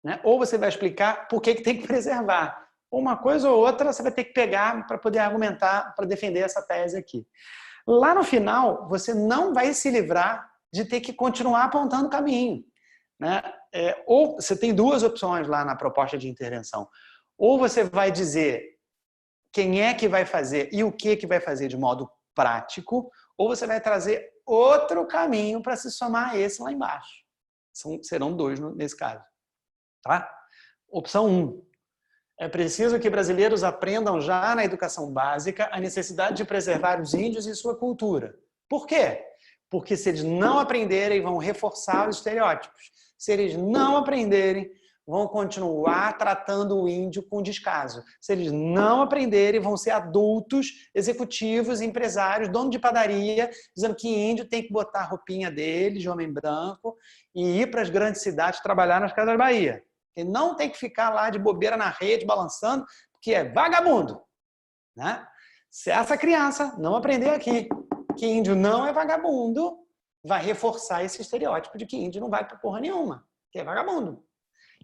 né? Ou você vai explicar por que tem que preservar. Uma coisa ou outra você vai ter que pegar para poder argumentar, para defender essa tese aqui. Lá no final, você não vai se livrar de ter que continuar apontando o caminho, né? Ou você tem duas opções lá na proposta de intervenção. Ou você vai dizer quem é que vai fazer e o que vai fazer de modo prático, ou você vai trazer outro caminho para se somar a esse lá embaixo. Serão dois nesse caso. Tá? Opção 1. É preciso que brasileiros aprendam já na educação básica a necessidade de preservar os índios e sua cultura. Por quê? Porque se eles não aprenderem, vão reforçar os estereótipos. Se eles não aprenderem, vão continuar tratando o índio com descaso. Se eles não aprenderem, vão ser adultos, executivos, empresários, dono de padaria, dizendo que índio tem que botar a roupinha dele, de homem branco, e ir para as grandes cidades trabalhar nas Casas Bahia. E não tem que ficar lá de bobeira na rede, balançando, porque é vagabundo. Né? Se essa criança não aprender aqui que índio não é vagabundo, vai reforçar esse estereótipo de que índio não vai para porra nenhuma, que é vagabundo.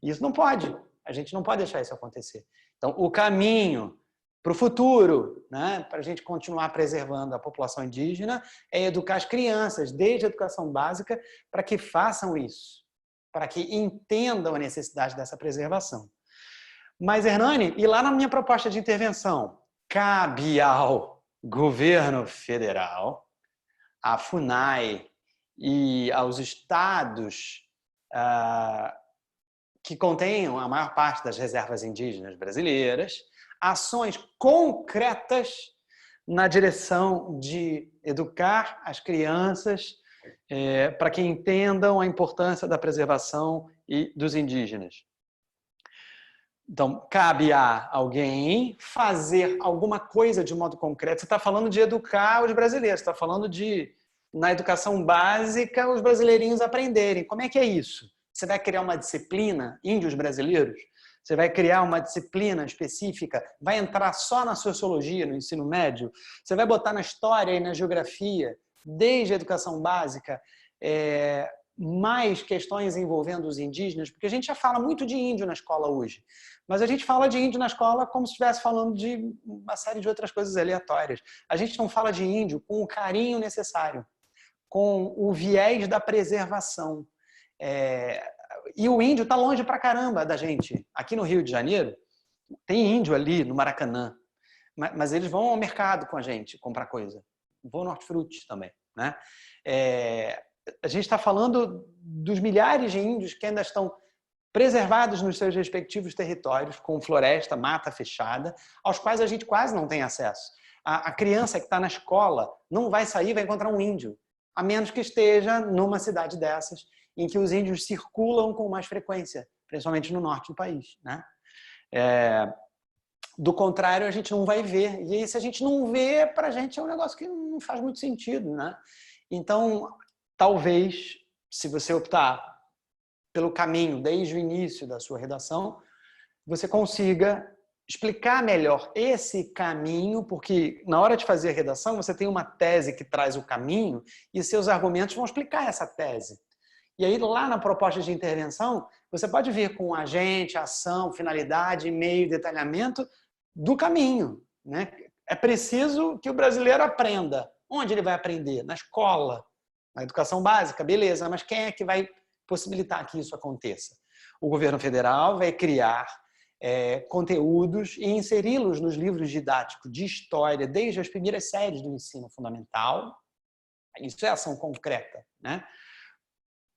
Isso não pode. A gente não pode deixar isso acontecer. Então, o caminho para o futuro, né, para a gente continuar preservando a população indígena, é educar as crianças, desde a educação básica, para que façam isso, para que entendam a necessidade dessa preservação. Mas, Hernani, e lá na minha proposta de intervenção, cabe ao governo federal, à FUNAI e aos estados que contenham a maior parte das reservas indígenas brasileiras, ações concretas na direção de educar as crianças para que entendam a importância da preservação dos indígenas. Então, cabe a alguém fazer alguma coisa de modo concreto. Você está falando de educar os brasileiros, você está falando de, na educação básica, os brasileirinhos aprenderem. Como é que é isso? Você vai criar uma disciplina, índios brasileiros? Você vai criar uma disciplina específica? Vai entrar só na sociologia, no ensino médio? Você vai botar na história e na geografia, desde a educação básica, mais questões envolvendo os indígenas? Porque a gente já fala muito de índio na escola hoje, mas a gente fala de índio na escola como se estivesse falando de uma série de outras coisas aleatórias. A gente não fala de índio com o carinho necessário, com o viés da preservação. E o índio está longe pra caramba da gente. Aqui no Rio de Janeiro, tem índio ali no Maracanã, mas eles vão ao mercado com a gente comprar coisa. Vão no Hortifruti também, né? A gente está falando dos milhares de índios que ainda estão preservados nos seus respectivos territórios, com floresta, mata fechada, aos quais a gente quase não tem acesso. A criança que está na escola não vai sair, vai encontrar um índio, a menos que esteja numa cidade dessas, em que os índios circulam com mais frequência, principalmente no norte do país, né? Do contrário, a gente não vai ver. E aí, se a gente não vê, para a gente é um negócio que não faz muito sentido, né? Então, talvez, se você optar pelo caminho desde o início da sua redação, você consiga explicar melhor esse caminho, porque na hora de fazer a redação você tem uma tese que traz o caminho e seus argumentos vão explicar essa tese. E aí lá na proposta de intervenção você pode vir com agente, ação, finalidade, meio, detalhamento do caminho, né? É preciso que o brasileiro aprenda. Onde ele vai aprender? Na escola, na educação básica, beleza, mas quem é que vai possibilitar que isso aconteça? O governo federal vai criar conteúdos e inseri-los nos livros didáticos de história desde as primeiras séries do ensino fundamental. Isso é ação concreta, né?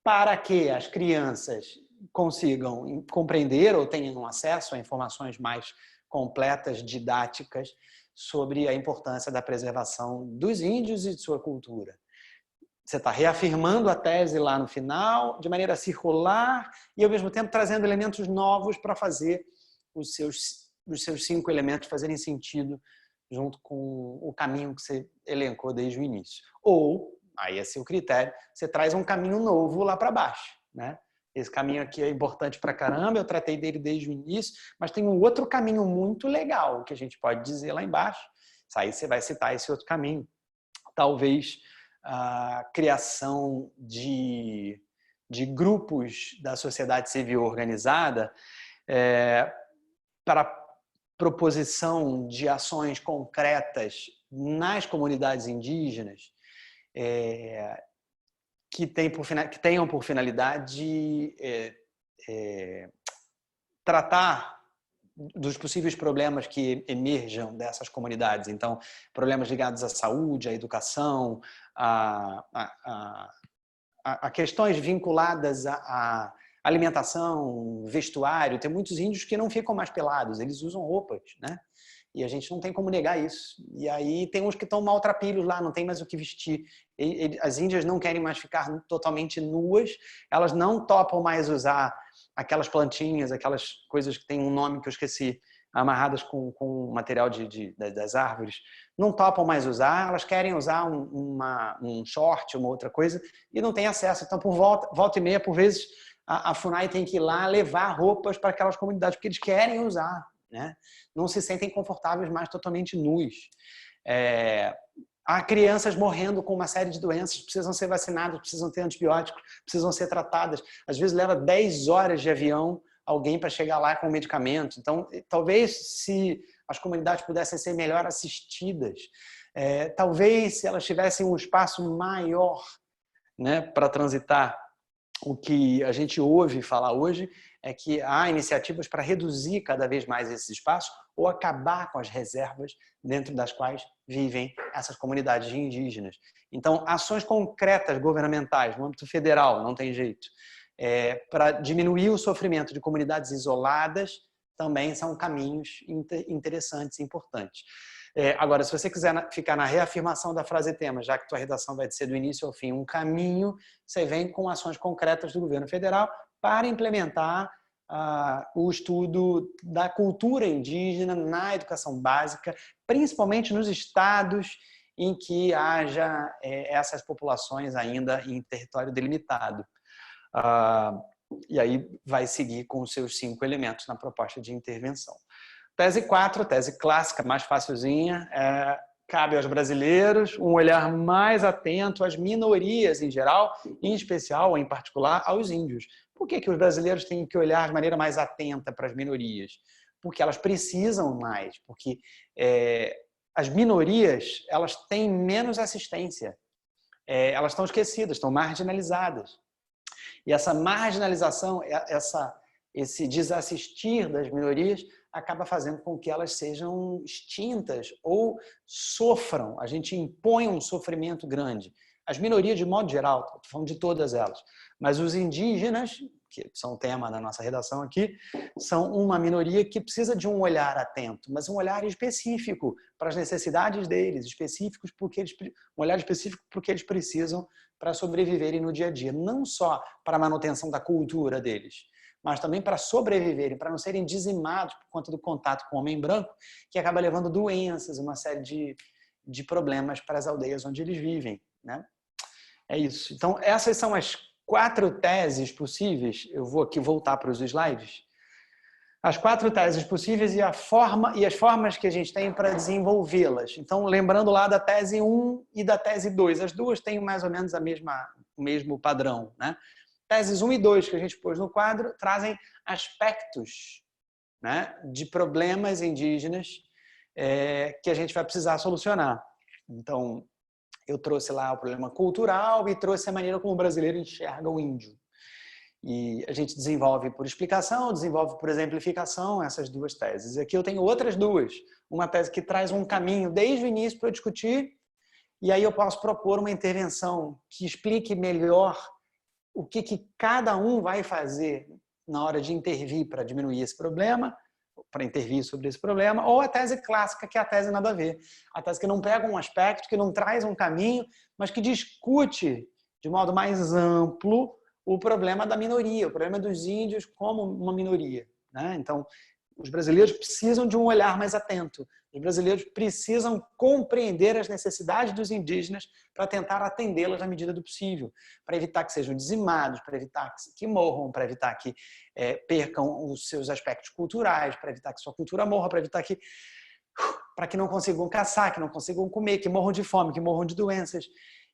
Para que as crianças consigam compreender ou tenham acesso a informações mais completas, didáticas, sobre a importância da preservação dos índios e de sua cultura. Você está reafirmando a tese lá no final, de maneira circular, e ao mesmo tempo trazendo elementos novos para fazer os seus 5 elementos fazerem sentido junto com o caminho que você elencou desde o início. Ou, aí é seu critério, você traz um caminho novo lá para baixo, né? Esse caminho aqui é importante pra caramba, eu tratei dele desde o início, mas tem um outro caminho muito legal que a gente pode dizer lá embaixo. Aí você vai citar esse outro caminho. Talvez a criação de grupos da sociedade civil organizada para proposição de ações concretas nas comunidades indígenas que tenham por finalidade tratar dos possíveis problemas que emerjam dessas comunidades. Então, problemas ligados à saúde, à educação, a questões vinculadas à alimentação, vestuário. Tem muitos índios que não ficam mais pelados, eles usam roupas, né? E a gente não tem como negar isso. E aí tem uns que estão maltrapilhos lá, não tem mais o que vestir. As índias não querem mais ficar totalmente nuas, elas não topam mais usar aquelas plantinhas, aquelas coisas que tem um nome que eu esqueci, amarradas com material das árvores, não topam mais usar, elas querem usar um short, uma outra coisa, e não tem acesso. Então, por volta e meia, por vezes, a FUNAI tem que ir lá levar roupas para aquelas comunidades, porque eles querem usar, né? Não se sentem confortáveis mais totalmente nus. Há crianças morrendo com uma série de doenças, precisam ser vacinadas, precisam ter antibióticos, precisam ser tratadas. Às vezes leva 10 horas de avião alguém para chegar lá com o medicamento. Então, talvez se as comunidades pudessem ser melhor assistidas, talvez se elas tivessem um espaço maior, né, para transitar. O que a gente ouve falar hoje é que há iniciativas para reduzir cada vez mais esses espaços ou acabar com as reservas dentro das quais vivem essas comunidades indígenas. Então, ações concretas governamentais no âmbito federal, não tem jeito, para diminuir o sofrimento de comunidades isoladas também são caminhos interessantes e importantes. Agora, se você quiser ficar na reafirmação da frase tema, já que tua redação vai ser do início ao fim um caminho, você vem com ações concretas do governo federal para implementar o estudo da cultura indígena na educação básica, principalmente nos estados em que haja essas populações ainda em território delimitado. E aí vai seguir com os seus 5 elementos na proposta de intervenção. Tese 4, tese clássica, mais facilzinha, cabe aos brasileiros um olhar mais atento às minorias em geral, em especial, em particular, aos índios. Por que os brasileiros têm que olhar de maneira mais atenta para as minorias? Porque elas precisam mais, porque as minorias elas têm menos assistência, elas estão esquecidas, estão marginalizadas. E essa marginalização, esse desassistir das minorias acaba fazendo com que elas sejam extintas ou sofram. A gente impõe um sofrimento grande. As minorias, de modo geral, estou falando de todas elas, mas os indígenas, que são o tema da nossa redação aqui, são uma minoria que precisa de um olhar atento, mas um olhar específico para as necessidades deles, um olhar específico para o que eles precisam para sobreviverem no dia a dia, não só para a manutenção da cultura deles, mas também para sobreviverem, para não serem dizimados por conta do contato com o homem branco, que acaba levando doenças, uma série de problemas para as aldeias onde eles vivem, né? É isso. Então, essas são as 4 teses possíveis. Eu vou aqui voltar para os slides. as 4 teses possíveis e as formas que a gente tem para desenvolvê-las. Então, lembrando lá da tese 1 e da tese 2, as duas têm mais ou menos o mesmo padrão, né? Teses 1 e 2 que a gente pôs no quadro trazem aspectos, né, de problemas indígenas que a gente vai precisar solucionar. Então, eu trouxe lá o problema cultural e trouxe a maneira como o brasileiro enxerga o índio. E a gente desenvolve por explicação, desenvolve por exemplificação essas 2 teses. Aqui eu tenho outras 2. Uma tese que traz um caminho desde o início para eu discutir, e aí eu posso propor uma intervenção que explique melhor o que cada um vai fazer na hora de intervir para diminuir esse problema, para intervir sobre esse problema, ou a tese clássica, que é a tese nada a ver. A tese que não pega um aspecto, que não traz um caminho, mas que discute de modo mais amplo o problema da minoria, o problema dos índios como uma minoria, né? Então, os brasileiros precisam de um olhar mais atento. Os brasileiros precisam compreender as necessidades dos indígenas para tentar atendê-las na medida do possível, para evitar que sejam dizimados, para evitar que morram, para evitar que percam os seus aspectos culturais, para evitar que sua cultura morra, para que não consigam caçar, que não consigam comer, que morram de fome, que morram de doenças.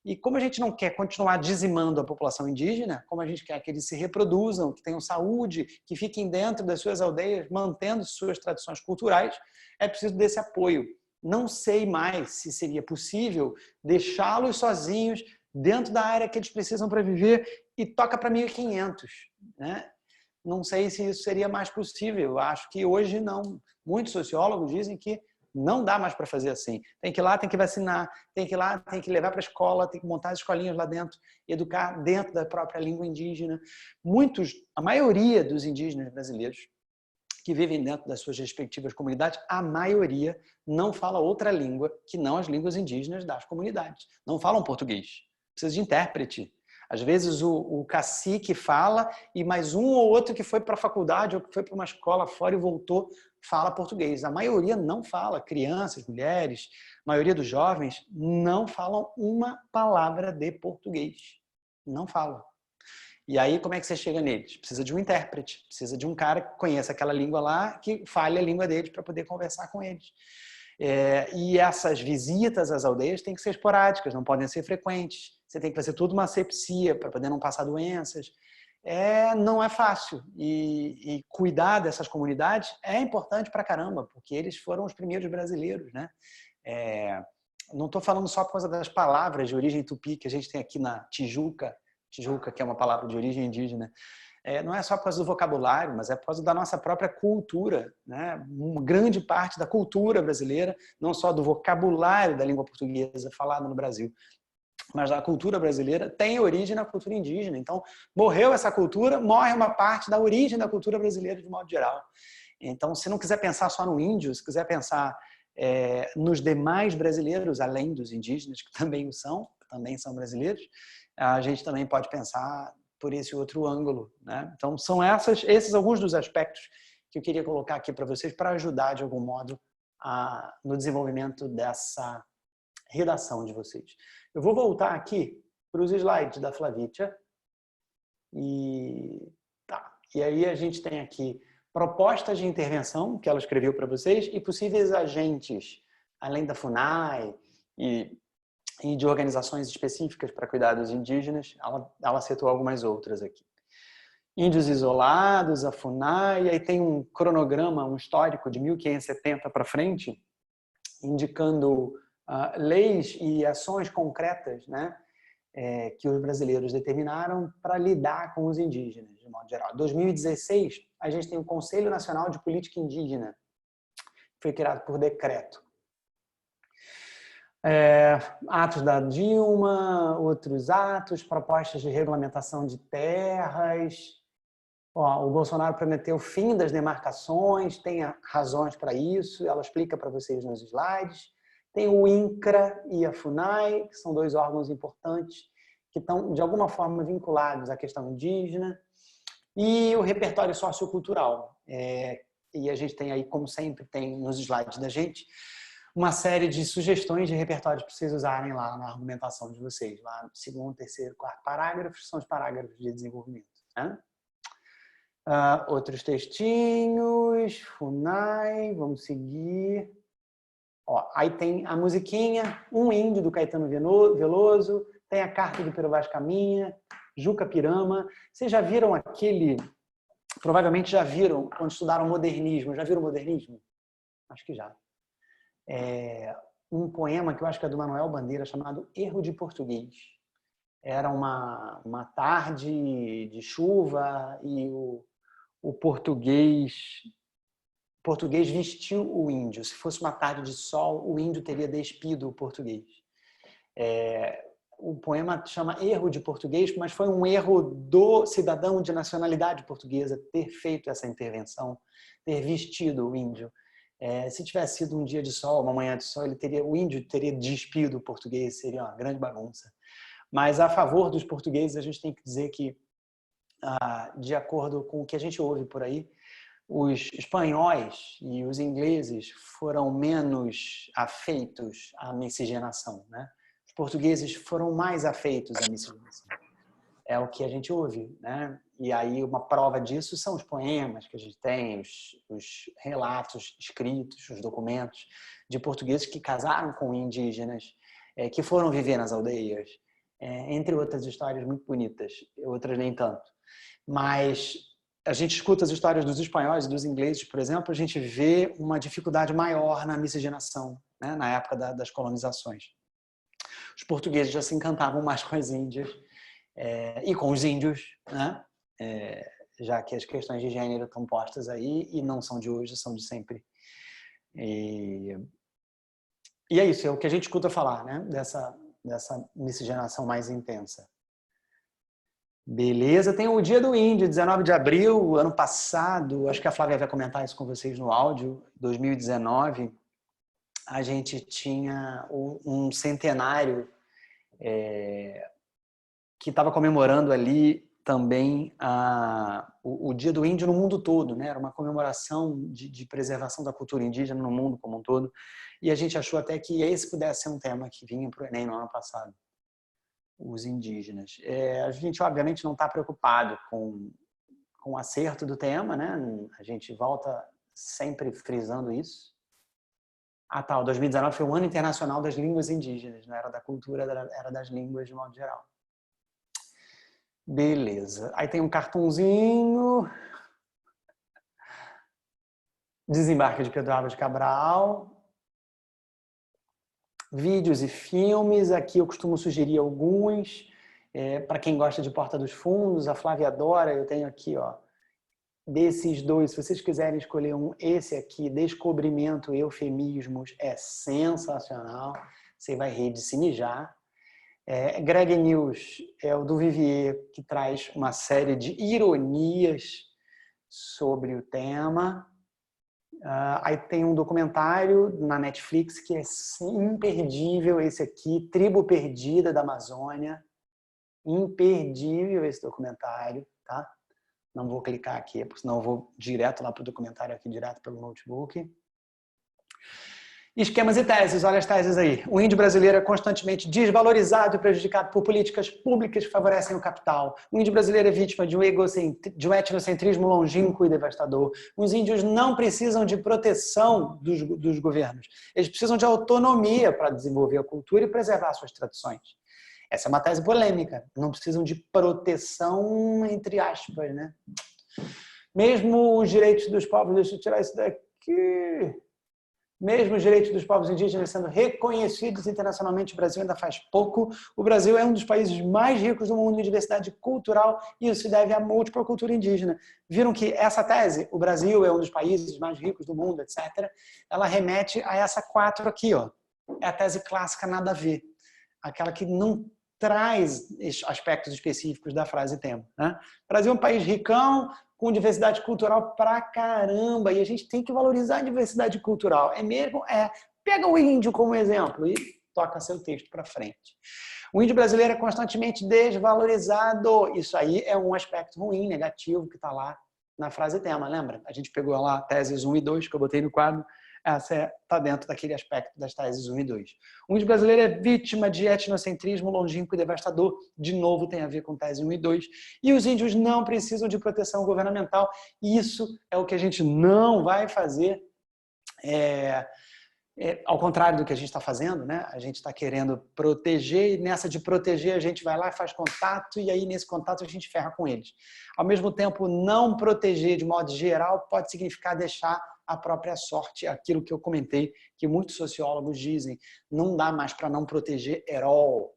E como a gente não quer continuar dizimando a população indígena, como a gente quer que eles se reproduzam, que tenham saúde, que fiquem dentro das suas aldeias, mantendo suas tradições culturais, é preciso desse apoio. Não sei mais se seria possível deixá-los sozinhos dentro da área que eles precisam para viver e toca para 1.500, né? Não sei se isso seria mais possível. Eu acho que hoje não. Muitos sociólogos dizem que não dá mais para fazer assim. Tem que ir lá, tem que vacinar, tem que ir lá, tem que levar para a escola, tem que montar as escolinhas lá dentro, educar dentro da própria língua indígena. A maioria dos indígenas brasileiros que vivem dentro das suas respectivas comunidades, a maioria não fala outra língua que não as línguas indígenas das comunidades. Não falam português. Precisa de intérprete. Às vezes o cacique fala e mais um ou outro que foi para a faculdade ou que foi para uma escola fora e voltou fala português. A maioria não fala. Crianças, mulheres, a maioria dos jovens não falam uma palavra de português. Não falam. E aí, como é que você chega neles? Precisa de um intérprete, precisa de um cara que conheça aquela língua lá, que fale a língua deles para poder conversar com eles. E essas visitas às aldeias têm que ser esporádicas, não podem ser frequentes. Você tem que fazer tudo uma asepsia para poder não passar doenças. Não é fácil. E cuidar dessas comunidades é importante pra caramba, porque eles foram os primeiros brasileiros, né? Não estou falando só por causa das palavras de origem tupi que a gente tem aqui na Tijuca, que é uma palavra de origem indígena. Não é só por causa do vocabulário, mas é por causa da nossa própria cultura, né? Uma grande parte da cultura brasileira, não só do vocabulário da língua portuguesa falada no Brasil, mas a cultura brasileira tem origem na cultura indígena. Então, morreu essa cultura, morre uma parte da origem da cultura brasileira de modo geral. Então, se não quiser pensar só no índio, se quiser pensar nos demais brasileiros, além dos indígenas, que também são brasileiros, a gente também pode pensar por esse outro ângulo, né? Então, são esses alguns dos aspectos que eu queria colocar aqui para vocês para ajudar, de algum modo, no desenvolvimento dessa redação de vocês. Eu vou voltar aqui para os slides da Flavítia. E aí a gente tem aqui propostas de intervenção que ela escreveu para vocês e possíveis agentes, além da FUNAI e de organizações específicas para cuidar dos indígenas. Ela citou algumas outras aqui. Índios isolados, a FUNAI, e aí tem um cronograma, um histórico de 1570 para frente, indicando leis e ações concretas, né, que os brasileiros determinaram para lidar com os indígenas, de modo geral. Em 2016, a gente tem o Conselho Nacional de Política Indígena, que foi criado por decreto. Atos da Dilma, outros atos, propostas de regulamentação de terras. O Bolsonaro prometeu o fim das demarcações, tem razões para isso, ela explica para vocês nos slides. Tem o INCRA e a FUNAI, que são 2 órgãos importantes que estão, de alguma forma, vinculados à questão indígena. E o repertório sociocultural. E a gente tem aí, como sempre, tem nos slides da gente, uma série de sugestões de repertórios para vocês usarem lá na argumentação de vocês. Lá no 2º, 3º, 4º parágrafos, são os parágrafos de desenvolvimento, né? Outros textinhos, FUNAI, vamos seguir. Ó, aí tem a musiquinha, Um Índio, do Caetano Veloso, tem a Carta do Pero Vaz Caminha, Juca Pirama. Vocês já viram aquele... Provavelmente já viram, quando estudaram modernismo. Já viram modernismo? Acho que já. Um poema que eu acho que é do Manuel Bandeira, chamado Erro de Português. Era uma tarde de chuva e o português vestiu o índio. Se fosse uma tarde de sol, o índio teria despido o português. O poema chama Erro de Português, mas foi um erro do cidadão de nacionalidade portuguesa ter feito essa intervenção, ter vestido o índio. Se tivesse sido um dia de sol, uma manhã de sol, o índio teria despido o português, seria uma grande bagunça. Mas a favor dos portugueses, a gente tem que dizer que, de acordo com o que a gente ouve por aí, os espanhóis e os ingleses foram menos afeitos à miscigenação, né? Os portugueses foram mais afeitos à miscigenação. É o que a gente ouve, né? E aí uma prova disso são os poemas que a gente tem, os relatos escritos, os documentos de portugueses que casaram com indígenas, que foram viver nas aldeias, entre outras histórias muito bonitas, outras nem tanto. Mas a gente escuta as histórias dos espanhóis e dos ingleses, por exemplo, a gente vê uma dificuldade maior na miscigenação, né? Na época das colonizações. Os portugueses já se encantavam mais com as índias e com os índios, né? Já que as questões de gênero estão postas aí e não são de hoje, são de sempre. E é isso, é o que a gente escuta falar, né? Dessa miscigenação mais intensa. Beleza, tem o Dia do Índio, 19 de abril, ano passado, acho que a Flávia vai comentar isso com vocês no áudio, 2019, a gente tinha um centenário que estava comemorando ali também o Dia do Índio no mundo todo, né? Era uma comemoração de preservação da cultura indígena no mundo como um todo, e a gente achou até que esse pudesse ser um tema que vinha para o Enem no ano passado. Os indígenas. A gente, obviamente, não está preocupado com o acerto do tema, né? A gente volta sempre frisando isso. O 2019 foi o Ano Internacional das Línguas Indígenas, não era da cultura, era das línguas de modo geral. Beleza. Aí tem um cartunzinho. Desembarque de Pedro Álvares Cabral. Vídeos e filmes, aqui eu costumo sugerir alguns, para quem gosta de Porta dos Fundos, a Flávia adora, eu tenho aqui, ó, desses dois, se vocês quiserem escolher um, esse aqui, Descobrimento e Eufemismos, é sensacional, você vai rir de se mijar. Greg News é o do Vivier, que traz uma série de ironias sobre o tema. Aí tem um documentário na Netflix que é imperdível, esse aqui, Tribo Perdida da Amazônia. Imperdível esse documentário, tá? Não vou clicar aqui, porque senão eu vou direto lá para o documentário aqui, direto pelo notebook. Esquemas e teses, olha as teses aí. O índio brasileiro é constantemente desvalorizado e prejudicado por políticas públicas que favorecem o capital. O índio brasileiro é vítima de um etnocentrismo longínquo e devastador. Os índios não precisam de proteção dos governos. Eles precisam de autonomia para desenvolver a cultura e preservar suas tradições. Essa é uma tese polêmica. Não precisam de proteção, entre aspas, né? Mesmo os direitos dos povos, deixa eu tirar isso daqui... Mesmo os direitos dos povos indígenas sendo reconhecidos internacionalmente, o Brasil ainda faz pouco. O Brasil é um dos países mais ricos do mundo em diversidade cultural e isso se deve à múltipla cultura indígena. Viram que essa tese, o Brasil é um dos países mais ricos do mundo, etc., ela remete a essa 4 aqui, ó. É a tese clássica nada a ver. Aquela que não traz aspectos específicos da frase tema, né? O Brasil é um país ricão, com diversidade cultural pra caramba, e a gente tem que valorizar a diversidade cultural. É mesmo? Pega o índio como exemplo e toca seu texto para frente. O índio brasileiro é constantemente desvalorizado. Isso aí é um aspecto ruim, negativo, que está lá na frase tema, lembra? A gente pegou lá teses 1 e 2, que eu botei no quadro. essa está dentro daquele aspecto das teses 1 e 2. O índio brasileiro é vítima de etnocentrismo longínquo e devastador. De novo, tem a ver com tese 1 e 2. E os índios não precisam de proteção governamental. Isso é o que a gente não vai fazer. Ao contrário do que a gente está fazendo, né? A gente está querendo proteger e nessa de proteger a gente vai lá e faz contato e aí nesse contato a gente ferra com eles. Ao mesmo tempo, não proteger de modo geral pode significar deixar a própria sorte, aquilo que eu comentei, que muitos sociólogos dizem, não dá mais para não proteger at all.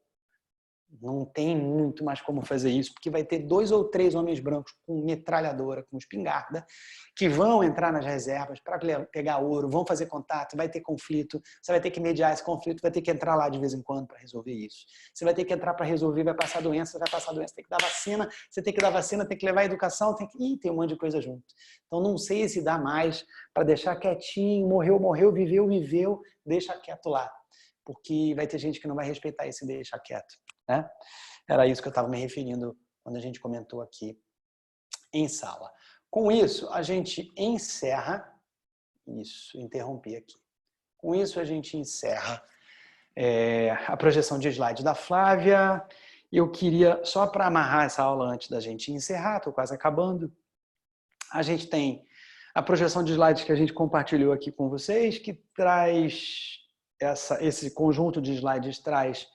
Não tem muito mais como fazer isso, porque vai ter 2 ou 3 homens brancos com metralhadora, com espingarda, que vão entrar nas reservas para pegar ouro, vão fazer contato, vai ter conflito, você vai ter que mediar esse conflito, vai ter que entrar lá de vez em quando para resolver isso. Você vai ter que entrar para resolver, vai passar doença, tem que dar vacina, você tem que dar vacina, tem que levar a educação, tem um monte de coisa junto. Então não sei se dá mais para deixar quietinho, morreu, viveu, deixa quieto lá. Porque vai ter gente que não vai respeitar esse deixa quieto. Né? Era isso que eu estava me referindo quando a gente comentou aqui em sala. Com isso, a gente encerra... Isso, interrompi aqui. Com isso, a gente encerra a projeção de slide da Flávia. Eu queria, só para amarrar essa aula antes da gente encerrar, estou quase acabando, a gente tem a projeção de slides que a gente compartilhou aqui com vocês, que traz... Esse conjunto de slides traz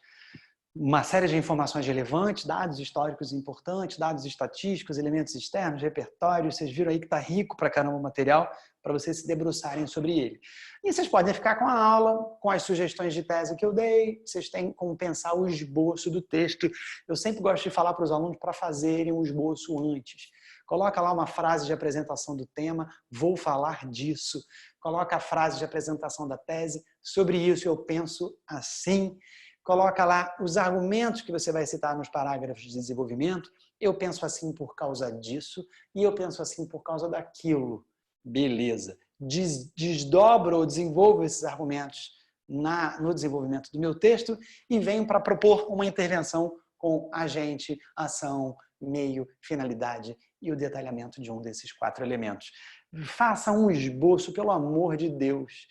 uma série de informações relevantes, dados históricos importantes, dados estatísticos, elementos externos, repertórios. Vocês viram aí que está rico para caramba o material para vocês se debruçarem sobre ele. E vocês podem ficar com a aula, com as sugestões de tese que eu dei, vocês têm como pensar o esboço do texto. Eu sempre gosto de falar para os alunos para fazerem o esboço antes. Coloca lá uma frase de apresentação do tema, vou falar disso. Coloca a frase de apresentação da tese, sobre isso eu penso assim. Coloca lá os argumentos que você vai citar nos parágrafos de desenvolvimento. Eu penso assim por causa disso e eu penso assim por causa daquilo. Beleza. Desdobro ou desenvolvo esses argumentos no desenvolvimento do meu texto e venho para propor uma intervenção com agente, ação, meio, finalidade e o detalhamento de um desses 4 elementos. Faça um esboço, pelo amor de Deus,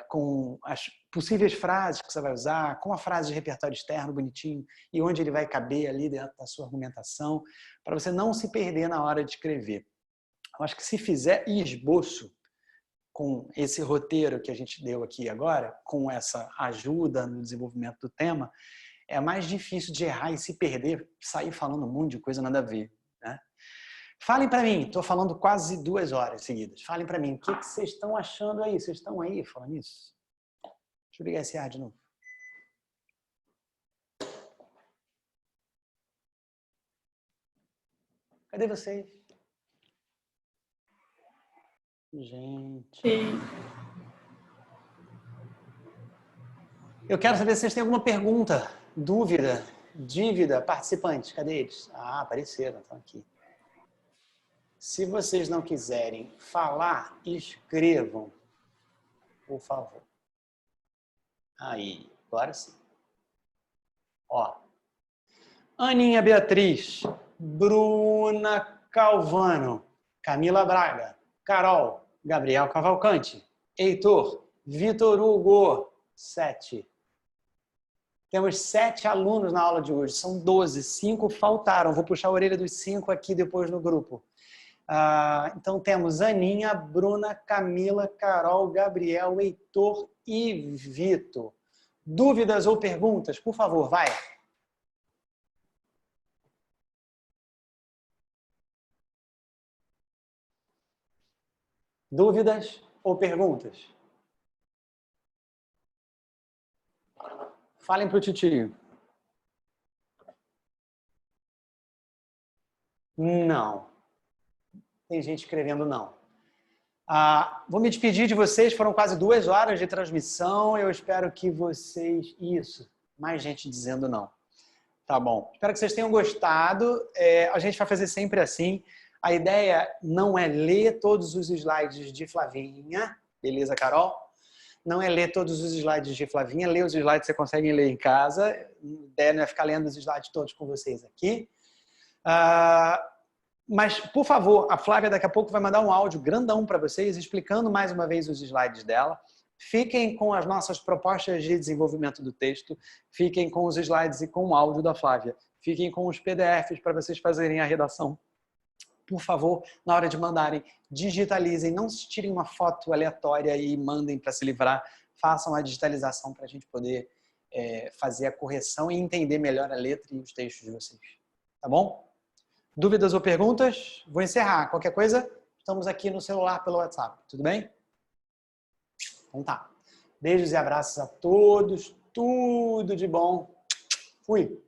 com as possíveis frases que você vai usar, com a frase de repertório externo bonitinho e onde ele vai caber ali dentro da sua argumentação, para você não se perder na hora de escrever. Eu acho que se fizer esboço com esse roteiro que a gente deu aqui agora, com essa ajuda no desenvolvimento do tema, é mais difícil de errar e se perder, sair falando um monte de coisa nada a ver, né? Falem para mim, estou falando quase 2 horas seguidas. Falem para mim, o que vocês estão achando aí? Vocês estão aí falando isso? Deixa eu ligar esse ar de novo. Cadê vocês? Gente. Eu quero saber se vocês têm alguma pergunta, dúvida, dívida, participantes. Cadê eles? Ah, apareceram, estão aqui. Se vocês não quiserem falar, escrevam, por favor. Aí, agora sim. Ó. Aninha Beatriz, Bruna Calvano, Camila Braga, Carol, Gabriel Cavalcante, Heitor, Vitor Hugo, 7. Temos 7 alunos na aula de hoje, são 12, 5 faltaram. Vou puxar a orelha dos 5 aqui depois no grupo. Então temos Aninha, Bruna, Camila, Carol, Gabriel, Heitor e Vitor. Dúvidas ou perguntas? Por favor, vai. Dúvidas ou perguntas? Falem para o titio. Não. Tem gente escrevendo não. Vou me despedir de vocês. Foram quase 2 horas de transmissão. Eu espero que vocês... Isso. Mais gente dizendo não. Tá bom. Espero que vocês tenham gostado. A gente vai fazer sempre assim. A ideia não é ler todos os slides de Flavinha. Beleza, Carol? Não é ler todos os slides de Flavinha. Ler os slides você consegue ler em casa. A ideia não é ficar lendo os slides todos com vocês aqui. Mas, por favor, a Flávia daqui a pouco vai mandar um áudio grandão para vocês, explicando mais uma vez os slides dela. Fiquem com as nossas propostas de desenvolvimento do texto, fiquem com os slides e com o áudio da Flávia. Fiquem com os PDFs para vocês fazerem a redação. Por favor, na hora de mandarem, digitalizem, não tirem uma foto aleatória e mandem para se livrar. Façam a digitalização para a gente poder fazer a correção e entender melhor a letra e os textos de vocês. Tá bom? Dúvidas ou perguntas? Vou encerrar. Qualquer coisa, estamos aqui no celular pelo WhatsApp. Tudo bem? Então tá. Beijos e abraços a todos. Tudo de bom. Fui.